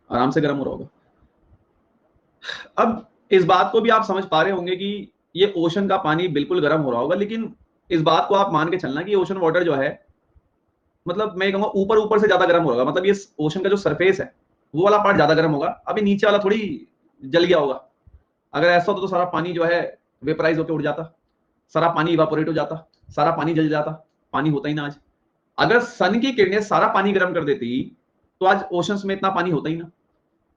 आराम से गर्म हो रहा होगा। अब इस बात को भी आप समझ पा रहे होंगे कि ये ओशन का पानी बिल्कुल गर्म हो रहा होगा, लेकिन इस बात को आप मान के चलना कि ओशन वाटर जो है, मतलब मैं कहूंगा ऊपर ऊपर से ज्यादा गर्म होगा, मतलब ये ओशन का जो सरफेस है वो वाला पार्ट ज्यादा गर्म होगा, अभी नीचे वाला थोड़ी जल गया होगा। अगर ऐसा होता तो सारा पानी जो है वेपराइज होकर उड़ जाता, सारा पानी इवापोरेट हो जाता, सारा पानी जल जाता, पानी होता ही ना आज। अगर सन की किरणें सारा पानी गर्म कर देती तो आज ओशंस में इतना पानी होता ही ना।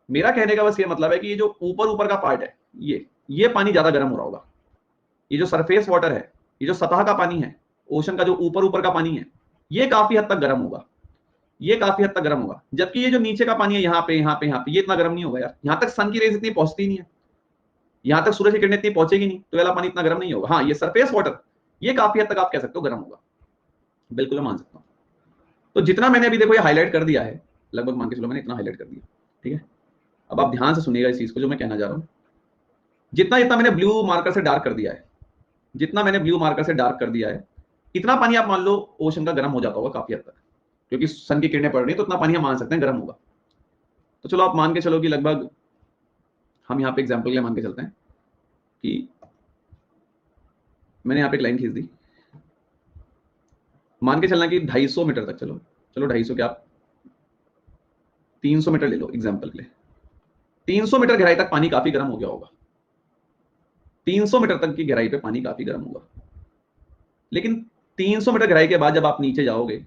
मेरा कहने का बस ये मतलब है कि ये जो ऊपर ऊपर का पार्ट है, ये पानी ज्यादा गर्म हो रहा होगा। ये जो सरफेस वाटर है, ये जो सतह का पानी है, ओशन का जो ऊपर ऊपर का पानी है, ये काफी हद तक गर्म होगा, ये काफी हद तक गर्म होगा। जबकि ये जो नीचे का पानी है, यहाँ पे यहाँ पे यहाँ पे, ये इतना गर्म नहीं होगा यार, यहाँ तक सन की रेज इतनी पहुंचती नहीं है, यहाँ तक सूरज की किरणें इतनी पहुंचेगी नहीं, तो वाला पानी इतना गर्म नहीं होगा। हाँ, ये सरफेस वाटर ये काफी हद तक आप कह सकते हो गर्म होगा, बिल्कुल मैं मान सकता हूँ। तो जितना मैंने अभी देखो ये हाईलाइट कर दिया है, लगभग मान के चलो मैंने इतना हाईलाइट कर दिया, ठीक है। अब आप ध्यान से सुनिएगा इस चीज को जो मैं कहना जा रहा हूँ। जितना जितना मैंने ब्लू मार्कर से डार्क कर दिया है, जितना मैंने ब्लू मार्कर से डार्क कर दिया है, इतना पानी आप मान लो ओशन का गर्म हो जाता होगा काफी हद तक, क्योंकि सन की किरणें पड़ रही है, तो इतना पानी हम मान सकते हैं गर्म होगा। तो चलो आप मान के चलो कि लगभग, हम यहाँ पे एग्जाम्पल के लिए मान के चलते हैं कि मैंने यहाँ पे एक लाइन खींच दी, मान के चलना कि 250 मीटर तक, चलो चलो 250 क्या, 300 मीटर ले लो एग्जाम्पल के लिए। 300 मीटर गहराई तक पानी काफी गर्म हो गया होगा, 300 मीटर तक की गहराई पे पानी काफी गर्म होगा। लेकिन 300 मीटर गहराई के बाद जब आप नीचे जाओगे,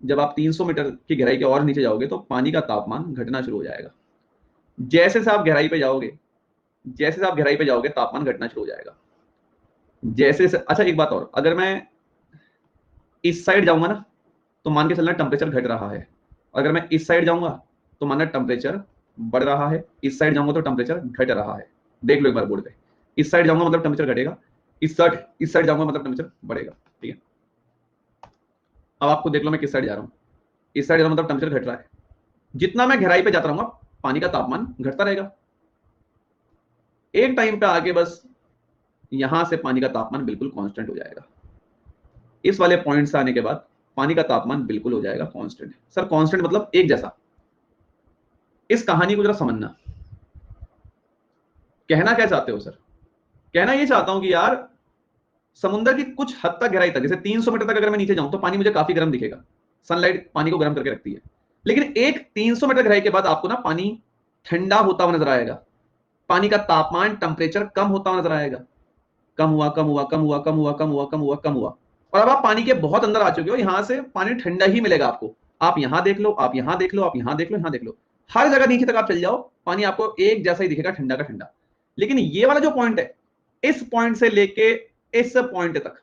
जब आप 300 मीटर की गहराई के और नीचे जाओगे, तो पानी का तापमान घटना शुरू हो जाएगा। जैसे से आप गहराई पे जाओगे, जैसे से आप गहराई पे जाओगे, तापमान घटना शुरू हो जाएगा। जैसे से, अच्छा एक बात और, अगर मैं इस साइड जाऊंगा ना, तो मान के चलना टेम्परेचर घट रहा है। अगर मैं इस साइड जाऊंगा तो मानना टेम्परेचर बढ़ रहा है, इस साइड जाऊंगा तो टेम्परेचर घट रहा है। देख लो एक बार बोर्ड पे, इस साइड जाऊंगा मतलब टेम्परेचर घटेगा, इस साइड जाऊंगा मतलब टेम्परेचर बढ़ेगा, ठीक है। अब आपको देख लो मैं किस साइड जा रहा हूँ, इस साइड जा रहा हूं मतलब टेम्परेचर घट रहा है। जितना मैं गहराई पे जाता रहूंगा, पानी का तापमान घटता रहेगा। एक टाइम पे आके बस यहां से पानी का तापमान बिल्कुल कांस्टेंट हो जाएगा। इस वाले पॉइंट से आने के बाद पानी का तापमान बिल्कुल हो जाएगा कांस्टेंट। सर कांस्टेंट मतलब एक जैसा। इस कहानी को जरा समझना, कहना क्या चाहते हो सर? कहना ये चाहता हूं कि यार समुद्र की कुछ हद तक गहराई तक, जैसे 300 मीटर तक अगर मैं नीचे जाऊं तो पानी मुझे काफी गर्म दिखेगा, सनलाइट पानी को गर्म करके रखती है। लेकिन एक 300 मीटर गहराई के बाद आपको ना पानी ठंडा होता हुआ नजर आएगा, पानी का तापमान, टेम्परेचर कम होता हुआ नजर आएगा, कम हुआ कम हुआ कम हुआ कम हुआ कम हुआ कम हुआ कम हुआ, और अब आप पानी के बहुत अंदर आ चुके हो, यहां से पानी ठंडा ही मिलेगा आपको। आप यहां देख लो, आप यहां देख लो, आप यहां देख लो, यहां देख लो, हर जगह नीचे तक आप चल जाओ, पानी आपको एक जैसा ही दिखेगा, ठंडा का ठंडा। लेकिन ये वाला जो पॉइंट है, इस पॉइंट से लेके इस पॉइंट तक,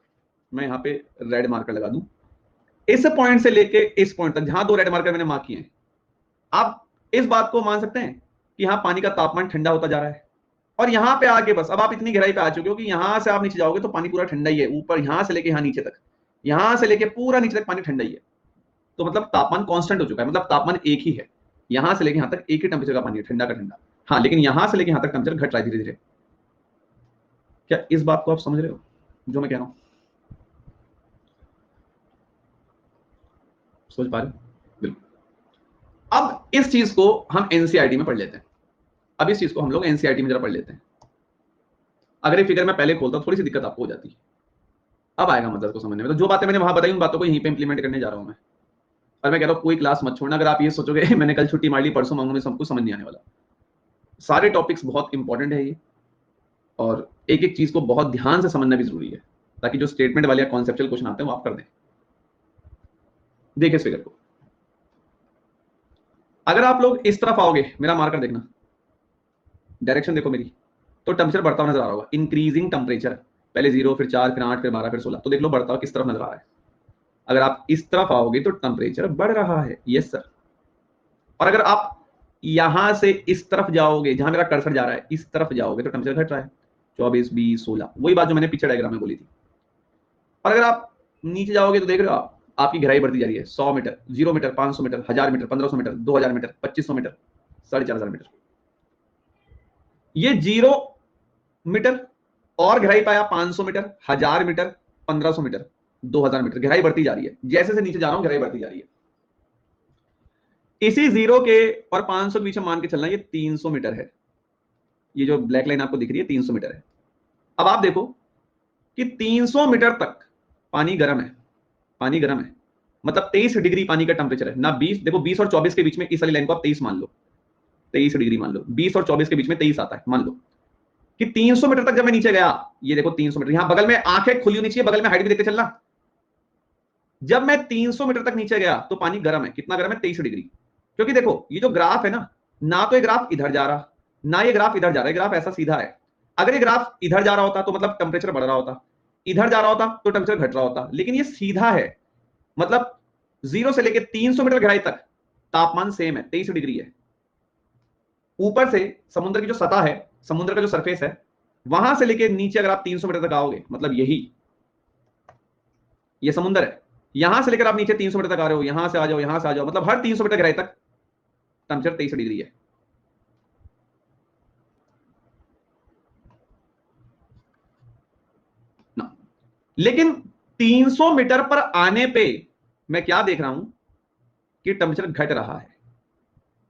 मैं यहां पे रेड मार्कर लगा दूं, इस पॉइंट से लेके इस पॉइंट तक जहां 2 रेड मार्कर मैंने मार्क किए हैं, आप इस बात को मान सकते हैं कि यहां पानी का तापमान ठंडा होता जा रहा है, और यहां पे आके बस अब आप इतनी गहराई पे आ चुके हो कि यहां से आप नीचे जाओगे तो पानी पूरा ठंडा ही है, ऊपर यहां से लेके यहां नीचे तक, यहां से लेके पूरा नीचे तक पानी ठंडा ही है। तो मतलब तापमान कांस्टेंट हो चुका है, मतलब तापमान एक ही है, यहां से लेके यहां तक एक ही टेंपरेचर का पानी है, ठंडा का ठंडा। हाँ, लेकिन यहां से लेके यहां तक टेंपरेचर घट रहा है धीरे धीरे। क्या इस बात को आप समझ रहे हो जो मैं कह रहा हूं? सोच पा रहे हो? बिल्कुल। अब इस चीज को हम एनसीईआरटी में पढ़ लेते हैं। अब इस चीज को हम लोग एनसीईआरटी में जरा पढ़ लेते हैं। अगर ये फिगर मैं पहले खोलता थोड़ी सी दिक्कत आपको हो जाती, अब आएगा मतलब को समझने में। तो जो बातें मैंने वहां बताई उन बातों को यहीं पे इंप्लीमेंट करने जा रहा हूं मैं। और मैं कह रहा हूं कोई क्लास मत छोड़ना। अगर आप ये सोचोगे मैंने कल छुट्टी मार ली, परसों मांगू, में सब कुछ समझ नहीं आने वाला। सारे टॉपिक्स बहुत इंपॉर्टेंट है ये, और एक एक चीज को बहुत ध्यान से समझना भी जरूरी है, ताकि जो स्टेटमेंट वाले या कॉन्सेप्चुअल क्वेश्चन आते हैं वो आप कर दें। देखिए इस फिगर को, अगर आप लोग इस तरफ आओगे, मेरा मार्कर देखना, डायरेक्शन देखो मेरी, तो टेंपरेचर बढ़ता हुआ नजर आ रहा होगा, इंक्रीजिंग टेंपरेचर। पहले 0, फिर 4, फिर 8, फिर 12, फिर 16। तो देख लो बढ़ता हुआ किस तरफ नजर आ रहा है। अगर आप इस तरफ आओगे तो टेंपरेचर बढ़ रहा है, यस सर। और अगर आप यहां से इस तरफ जाओगे, जहां मेरा कर्सर जा रहा है, इस तरफ जाओगे तो टेंपरेचर घट रहा है, 24, 20, 16। वही बात जो मैंने पीछे डायग्राम में बोली थी। और अगर आप नीचे जाओगे तो देख रहे हो आप, आपकी गहराई बढ़ती जा रही है, 100 metre, 0 metre, 500 metre, 1000 metre, 1500 metre, 2000 metre, 2500 metre, 4500 metre. ये 0 मीटर और गहराई पाया 500 मीटर, 1000 मीटर, 1500 मीटर, 2000 मीटर, गहराई बढ़ती जा रही है। जैसे से नीचे जा रहा हूं गहराई बढ़ती जा रही है। इसी 0 के और 500 के बीच में मान के चलना, ये 300 मीटर है। ये जो ब्लैक लाइन आपको दिख रही है 300 मीटर है। अब आप देखो कि 300 मीटर तक पानी गर्म है, पानी गर्म है, मतलब 23 डिग्री पानी का टेंपरेचर है ना। 20 देखो, 20 और 24 के बीच में, इस वाली लाइन को आप 23 मान लो, 23 डिग्री मान लो, 20 और 24 के बीच में 23 आता है, मान लो कि 300 मीटर तक जब मैं नीचे गया, ये देखो 300 मीटर, यहां बगल में आंखें खुली होनी चाहिए, बगल में हाइट भी देखते चलना। जब मैं 300 मीटर तक नीचे गया तो पानी गर्म है, कितना गर्म है? 23 डिग्री। क्योंकि देखो ये जो ग्राफ है ना तो ये ग्राफ इधर जा रहा, ना ये ग्राफ इधर जा रहा है, ग्राफ ऐसा सीधा है। अगर ये ग्राफ इधर जा रहा होता तो मतलब टेंपरेचर बढ़ रहा होता, इधर जा रहा होता तो टेंपरेचर घट रहा होता, लेकिन ये सीधा है, मतलब 0 से लेकर 300 मीटर गहराई तक तापमान सेम है, 23 डिग्री है। ऊपर से समुद्र की जो सतह है, समुद्र का जो सरफेस है, वहां से लेकर नीचे अगर आप 300 मीटर तक आओगे, मतलब यही ये समुद्र है, यहां से लेकर आप नीचे 300 मीटर तक आ रहे हो, यहां से आ जाओ, यहां से आ जाओ, मतलब हर 300 मीटर गहराई तक टेंपरेचर 23 डिग्री है। ना, लेकिन 300 मीटर पर आने पे मैं क्या देख रहा हूं कि टेंपरेचर घट रहा है।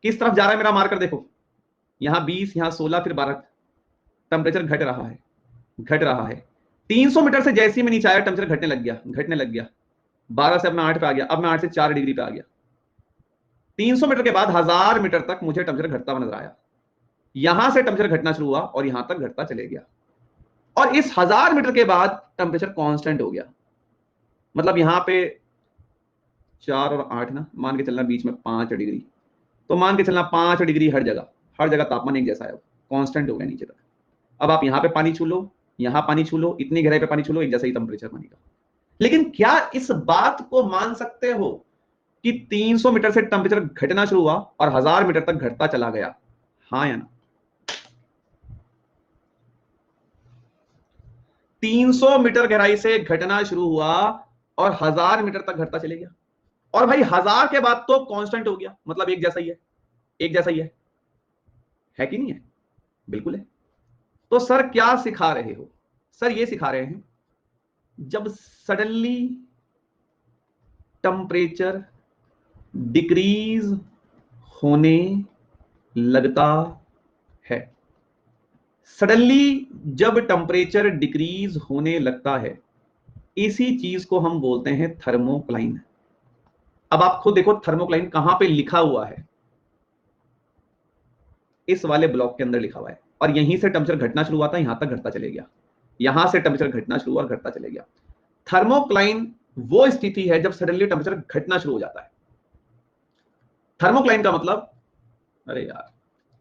किस तरफ जा रहा है मेरा मार्कर देखो, यहां 20, यहां 16, फिर 12, टेंपरेचर घट रहा है, घट रहा है। 300 मीटर से जैसे ही मैं नीचे आया टेंपरेचर घटने लग गया, घटने लग गया। 12 से अब मैं 8 पे आ गया, अब मैं 8 से 4 डिग्री पे आ गया। 300 मीटर के बाद 1000 मीटर तक मुझे टेंपरेचर घटता हुआ नजर आया। यहां से टेंपरेचर घटना शुरू हुआ और यहां तक घटता चले गया, और इस 1000 मीटर के बाद टेंपरेचर कांस्टेंट हो गया। मतलब यहां पे 4 और 8 ना, मान के चलना बीच में 5 डिग्री, तो मान के चलना 5 डिग्री हर जगह तापमान एक जैसा है, कांस्टेंट हो गया नीचे तक। अब आप यहां पे पानी छू लो, यहां पानी छू लो, इतनी गहराई पे पानी छू लो, एक जैसा ही टेंपरेचर पानी का। लेकिन क्या इस बात को मान सकते हो कि 300 मीटर से टेंपरेचर घटना शुरू हुआ और 1000 मीटर तक घटता चला गया? हाँ या ना? 300 मीटर गहराई से घटना शुरू हुआ और 1000 मीटर तक घटता चले गया, और भाई 1000 के बाद तो कांस्टेंट हो गया, मतलब एक जैसा ही है, एक जैसा ही है कि नहीं है? बिल्कुल है। तो सर क्या सिखा रहे हो? सर ये सिखा रहे हैं, जब सडनली टेंपरेचर डिक्रीज होने लगता है, सडनली जब टेंपरेचर डिक्रीज होने लगता है, इसी चीज को हम बोलते हैं थर्मोक्लाइन। अब आप खुद देखो थर्मोक्लाइन कहां पे लिखा हुआ है, इस वाले ब्लॉक के अंदर लिखा हुआ है, और यहीं से टेंपरेचर घटना शुरू हुआ था, यहां तक घटता चले गया, यहां से टेंपरेचर घटना शुरू हुआ और घटता चले गया। थर्मोक्लाइन वो स्थिति है जब सडनली टेंपरेचर घटना शुरू हो जाता है। थर्मोक्लाइन का मतलब, अरे यार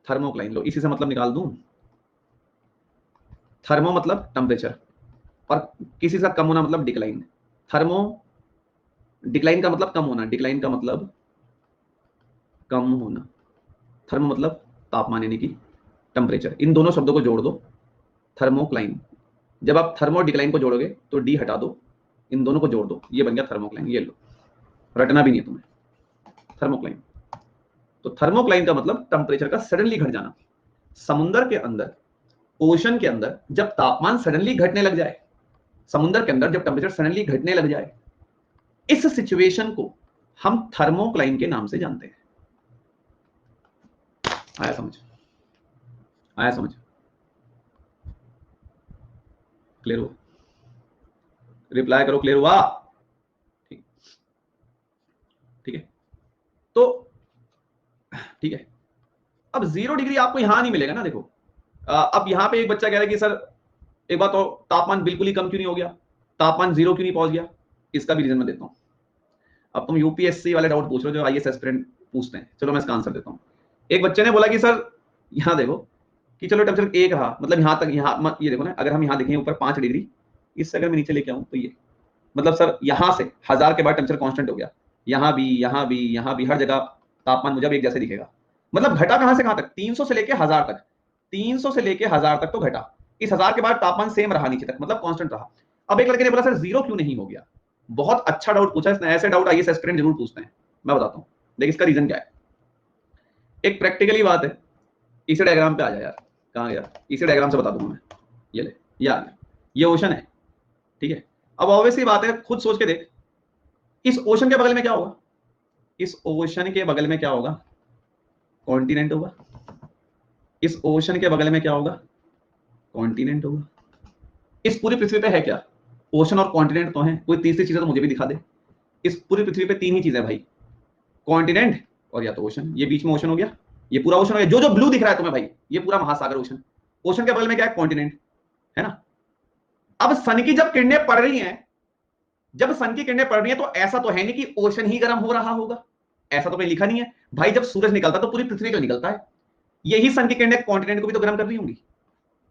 थर्मोक्लाइन लो, इसी से मतलब निकाल दूं। थर्मो मतलब टेंपरेचर, और किसी से कम होना मतलब डिक्लाइन। थर्मो डिक्लाइन का मतलब कम होना, डिक्लाइन का मतलब कम होना, थर्मो मतलब तापमान यानी कि टेम्परेचर। इन दोनों शब्दों को जोड़ दो, थर्मोक्लाइन। जब आप थर्मो डिक्लाइन को जोड़ोगे तो डी हटा दो, इन दोनों को जोड़ दो, ये बन गया थर्मोक्लाइन। ये लो, रटना भी नहीं है तुम्हें, थर्मोक्लाइन। तो थर्मोक्लाइन का मतलब टेम्परेचर का सडनली घट जाना। समुद्र के अंदर, ओशन के अंदर जब तापमान सडनली घटने लग जाए, समुद्र के अंदर जब टेम्परेचर सडनली घटने लग जाए, इस सिचुएशन को हम थर्मोक्लाइन के नाम से जानते हैं। आया समझ? आया समझ? क्लियर हुआ? रिप्लाई करो, क्लियर हुआ? ठीक, ठीक है। तो ठीक है, अब 0 डिग्री आपको यहां नहीं मिलेगा ना। देखो अब यहां पे एक बच्चा कह रहा है कि सर एक बात, तो तापमान बिल्कुल ही कम क्यों नहीं हो गया, तापमान 0 क्यों नहीं पहुंच गया? इसका भी रीजन मैं देता हूं। अब तुम यूपीएससी वाले डाउट पूछ रहे हो जो आईएएस एस्पिरेंट पूछते हैं, चलो मैं इसका आंसर देता हूं। एक बच्चे ने बोला कि सर यहां देखो कि चलो टेम्परेचर 1 रहा, मतलब यहां तक, यहां ये देखो ना, अगर हम यहां देखें ऊपर 5 डिग्री, इससे अगर मैं नीचे लेके आऊं तो ये मतलब सर यहां से 1000 के बाद टेम्परेचर कांस्टेंट हो गया, यहां भी, यहां भी, यहां भी, हर जगह तापमान मुझे एक जैसे दिखेगा। मतलब घटा कहां से कहां तक? 300 से लेके 1000 तक, 300 से लेके 1000 तक तो घटा, इस 1000 के बाद तापमान सेम रहा नीचे तक, मतलब कांस्टेंट रहा। अब एक लड़के ने बोला सर 0 क्यों नहीं हो गया? बहुत अच्छा डाउट पूछा इसने, ऐसे डाउट आईएएस एस्पिरेंट जरूर पूछते हैं। मैं बताता हूं, देखिए इसका रीजन क्या है। एक प्रैक्टिकली बात है, इसी डायग्राम पे आ जा यार, कहां गया? इसी डायग्राम से बता दूंगा मैं, ये ले, ये आ गया, ये ओशन है, ठीक है। अब ऑब्वियसली बात है, खुद सोच के देख, इस ओशन के बगल में क्या होगा? इस ओशन के बगल में क्या होगा? कॉन्टिनेंट होगा। इस ओशन के बगल में क्या होगा? कॉन्टिनेंट होगा। इस पूरी पृथ्वी पे है क्या? ओशन और कॉन्टिनेंट तो है, कोई तीसरी चीज तो मुझे भी दिखा दे। इस पूरी पृथ्वी पे 3 ही चीजें भाई, कॉन्टिनेंट और या तो ओशन। ये बीच में ओशन हो गया, ये पूरा ओशन हो गया, जो जो ब्लू दिख रहा है तुम्हें भाई, ये पूरा महासागर ओशन। ओशन के बगल में क्या है? कॉन्टिनेंट, है ना। अब सन की जब किरणें पड़ रही हैं, जब सन की किरणें पड़ रही हैं, तो ऐसा तो है नहीं कि ओशन ही गर्म हो रहा होगा, ऐसा तो कहीं लिखा नहीं है भाई। जब सूरज निकलता है तो पूरी पृथ्वी क्यों निकलता है? यही सन की किरणें कॉन्टिनेंट को भी तो गर्म कर रही होंगी,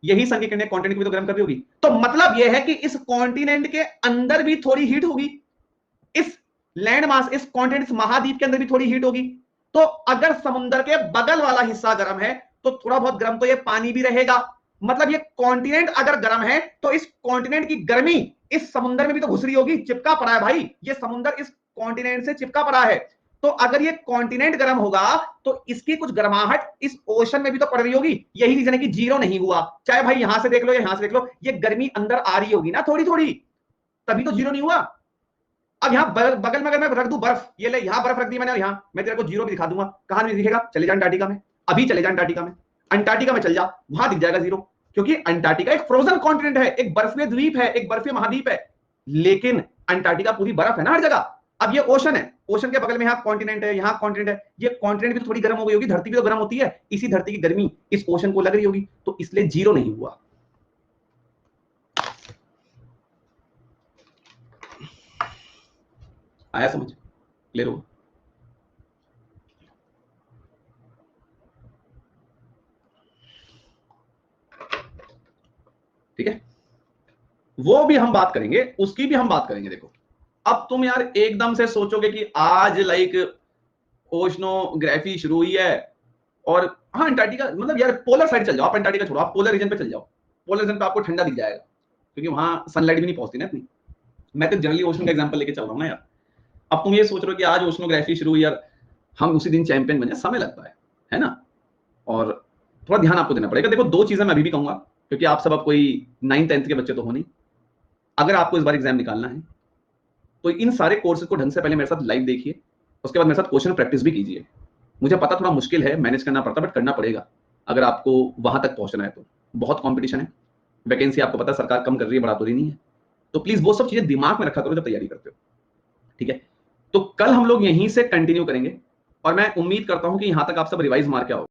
यही सन की किरणें कॉन्टिनेंट को भी तो गर्म कर रही होगी। तो मतलब यह है कि इस कॉन्टिनेंट के अंदर भी थोड़ी हीट होगी, इस लैंड मास, इस कॉन्टिनेंट, इस महाद्वीप के अंदर भी थोड़ी हीट होगी। तो अगर समुद्र के बगल वाला हिस्सा गर्म है तो थोड़ा बहुत गर्म तो ये पानी भी रहेगा। मतलब ये कॉन्टिनेंट अगर गर्म है तो इस कॉन्टिनेंट की गर्मी इस समुद्र में भी तो घुस रही होगी, चिपका पड़ा है भाई, ये समुद्र इस कॉन्टिनेंट से चिपका पड़ा है। तो अगर ये कॉन्टिनेंट गर्म होगा तो इसकी कुछ गर्माहट इस ओशन में भी तो पड़ रही होगी। यही रीजन है कि 0 नहीं हुआ, चाहे भाई यहां से देख लो, यहां से देख लो, ये गर्मी अंदर आ रही होगी ना थोड़ी थोड़ी, तभी तो 0 नहीं हुआ। अब यहां बगल में अगर मैं रख दूं बर्फ, ये ले यहां बर्फ रख दी मैंने, और यहां मैं तेरे को 0 भी दिखा दूंगा, कहां नहीं दिखेगा? चले जा अंटार्कटिका में, अभी चले जा अंटार्कटिका में, अंटार्कटिका में चल जा, वहां दिख जाएगा 0, क्योंकि अंटार्कटिका एक फ्रोजन कॉन्टिनेंट है, एक बर्फीय द्वीप है, एक बर्फीय महाद्वीप है। लेकिन अंटार्कटिका पूरी बर्फ है ना हर जगह। अब ये ओशन है, ओशन के बगल में यहाँ कॉन्टिनेंट है, यहाँ कॉन्टिनेंट है, ये कॉन्टिनेंट भी तो थोड़ी गर्म हो गई होगी, धरती भी तो गर्म होती है, इसी धरती की गर्मी इस ओशन को लग रही होगी, तो इसलिए 0 नहीं हुआ। आया समझ? क्लियर हो? ठीक है, वो भी हम बात करेंगे, उसकी भी हम बात करेंगे। देखो अब तुम यार एकदम से सोचोगे कि आज लाइक ओशनोग्राफी शुरू हुई है और हाँ अंटार्कटिका, मतलब यार पोलर साइड चल जाओ, आप अंटार्कटिका छोड़ो, आप पोलर रीजन पे चल जाओ, पोलर रीजन पे आपको ठंडा दिख जाएगा, क्योंकि वहां सनलाइट भी नहीं पहुंचती ना इतनी। मैं तो जनरली ओशन का एग्जांपल लेके चल रहा हूं ना यार। अब तुम ये सोच रहे हो कि आज ओशनोग्राफी शुरू हुई यार, हम उसी दिन चैंपियन बने, समय लगता है ना। और थोड़ा ध्यान आपको देना पड़ेगा। देखो 2 चीजें मैं अभी भी कहूंगा, क्योंकि आप सब अब कोई 9th-10th के बच्चे तो हो नहीं। अगर आपको इस बार एग्जाम निकालना है तो इन सारे कोर्सेज को ढंग से पहले मेरे साथ लाइव देखिए, उसके बाद मेरे साथ क्वेश्चन प्रैक्टिस भी कीजिए। मुझे पता थोड़ा मुश्किल है, मैनेज करना पड़ता, बट करना पड़ेगा अगर आपको वहां तक पहुंचना है। तो बहुत कंपटीशन है, वैकेंसी आपको पता सरकार कम कर रही है, बढ़ा तो रही नहीं है। तो प्लीज वो सब चीजें दिमाग में रखा करो जब तैयारी करते हो, ठीक है। तो कल हम लोग यहीं से कंटिन्यू करेंगे और मैं उम्मीद करता हूं कि यहां तक आप सब रिवाइज मार के आओ।